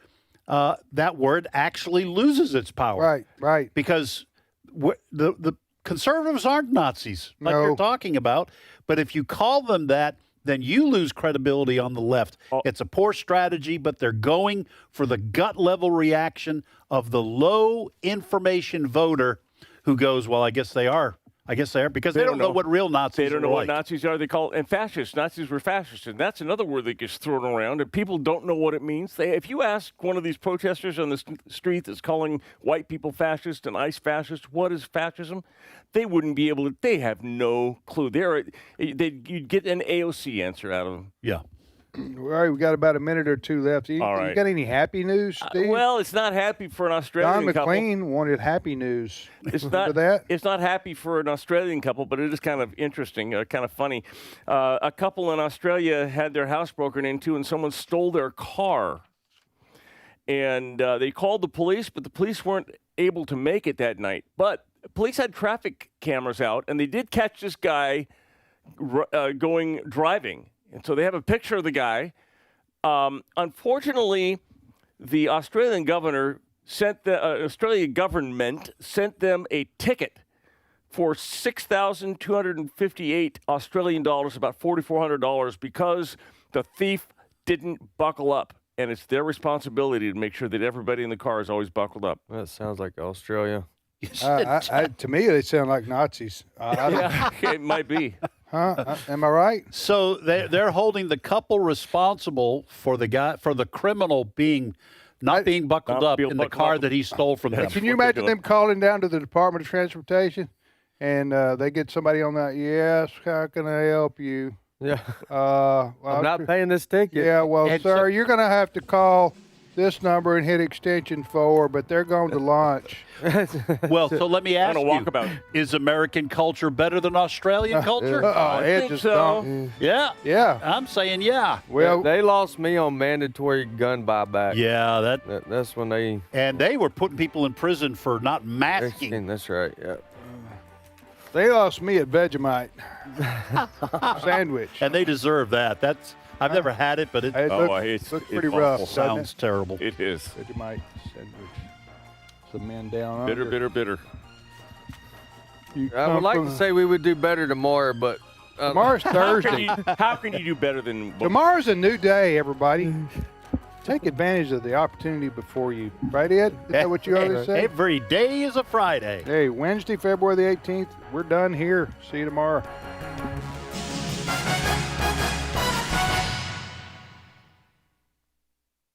that word actually loses its power. Right. Because the conservatives aren't Nazis like you're talking about, but if you call them that, then you lose credibility on the left. It's a poor strategy, but they're going for the gut-level reaction of the low information voter who goes, well, I guess they are. Because they don't know what real Nazis are. They don't know what Nazis are. They call and fascists. Nazis were fascists, and that's another word that gets thrown around, and people don't know what it means. If you ask one of these protesters on the street that's calling white people fascist and ICE fascist, what is fascism? They wouldn't be able to. They have no clue. You'd get an AOC answer out of them. Yeah. All right, we got about a minute or two left. You got any happy news, Steve? Well, it's not happy for an Australian Don couple. McLean wanted happy news. It's not happy for an Australian couple, but it is kind of interesting, kind of funny. A couple in Australia had their house broken into, and someone stole their car. And they called the police, but the police weren't able to make it that night. But police had traffic cameras out, and they did catch this guy driving. And so they have a picture of the guy. Unfortunately, the Australian government sent them a ticket for $6,258 Australian dollars, about $4,400, because the thief didn't buckle up. And it's their responsibility to make sure that everybody in the car is always buckled up. That sounds like Australia. To me, they sound like Nazis. It might be. Huh? Am I right? So they're holding the couple responsible for the criminal being buckled up in the car that he stole from them. Can you imagine them calling down to the Department of Transportation, and they get somebody on that? Yes, how can I help you? Yeah. I'm not paying this ticket. Yeah. Well, sir, you're going to have to call this number and hit extension 4, but they're going to lunch. Well, so let me ask you, is American culture better than Australian culture? I think so. Yeah. I'm saying yeah. Well, they lost me on mandatory gun buyback. Yeah, that's when they... And they were putting people in prison for not masking. That's right, yeah. They lost me at Vegemite sandwich. And they deserve that. I've never had it, but it looks pretty rough. Sounds terrible. It is. Vegemite sandwich. Some men down bitter, under. bitter. I would like to say we would do better tomorrow, but tomorrow's Thursday. How can you do better than tomorrow's a new day, everybody? Take advantage of the opportunity before you. Right, Ed? Is that what you always say? Every day is a Friday. Hey, Wednesday, February the 18th, we're done here. See you tomorrow.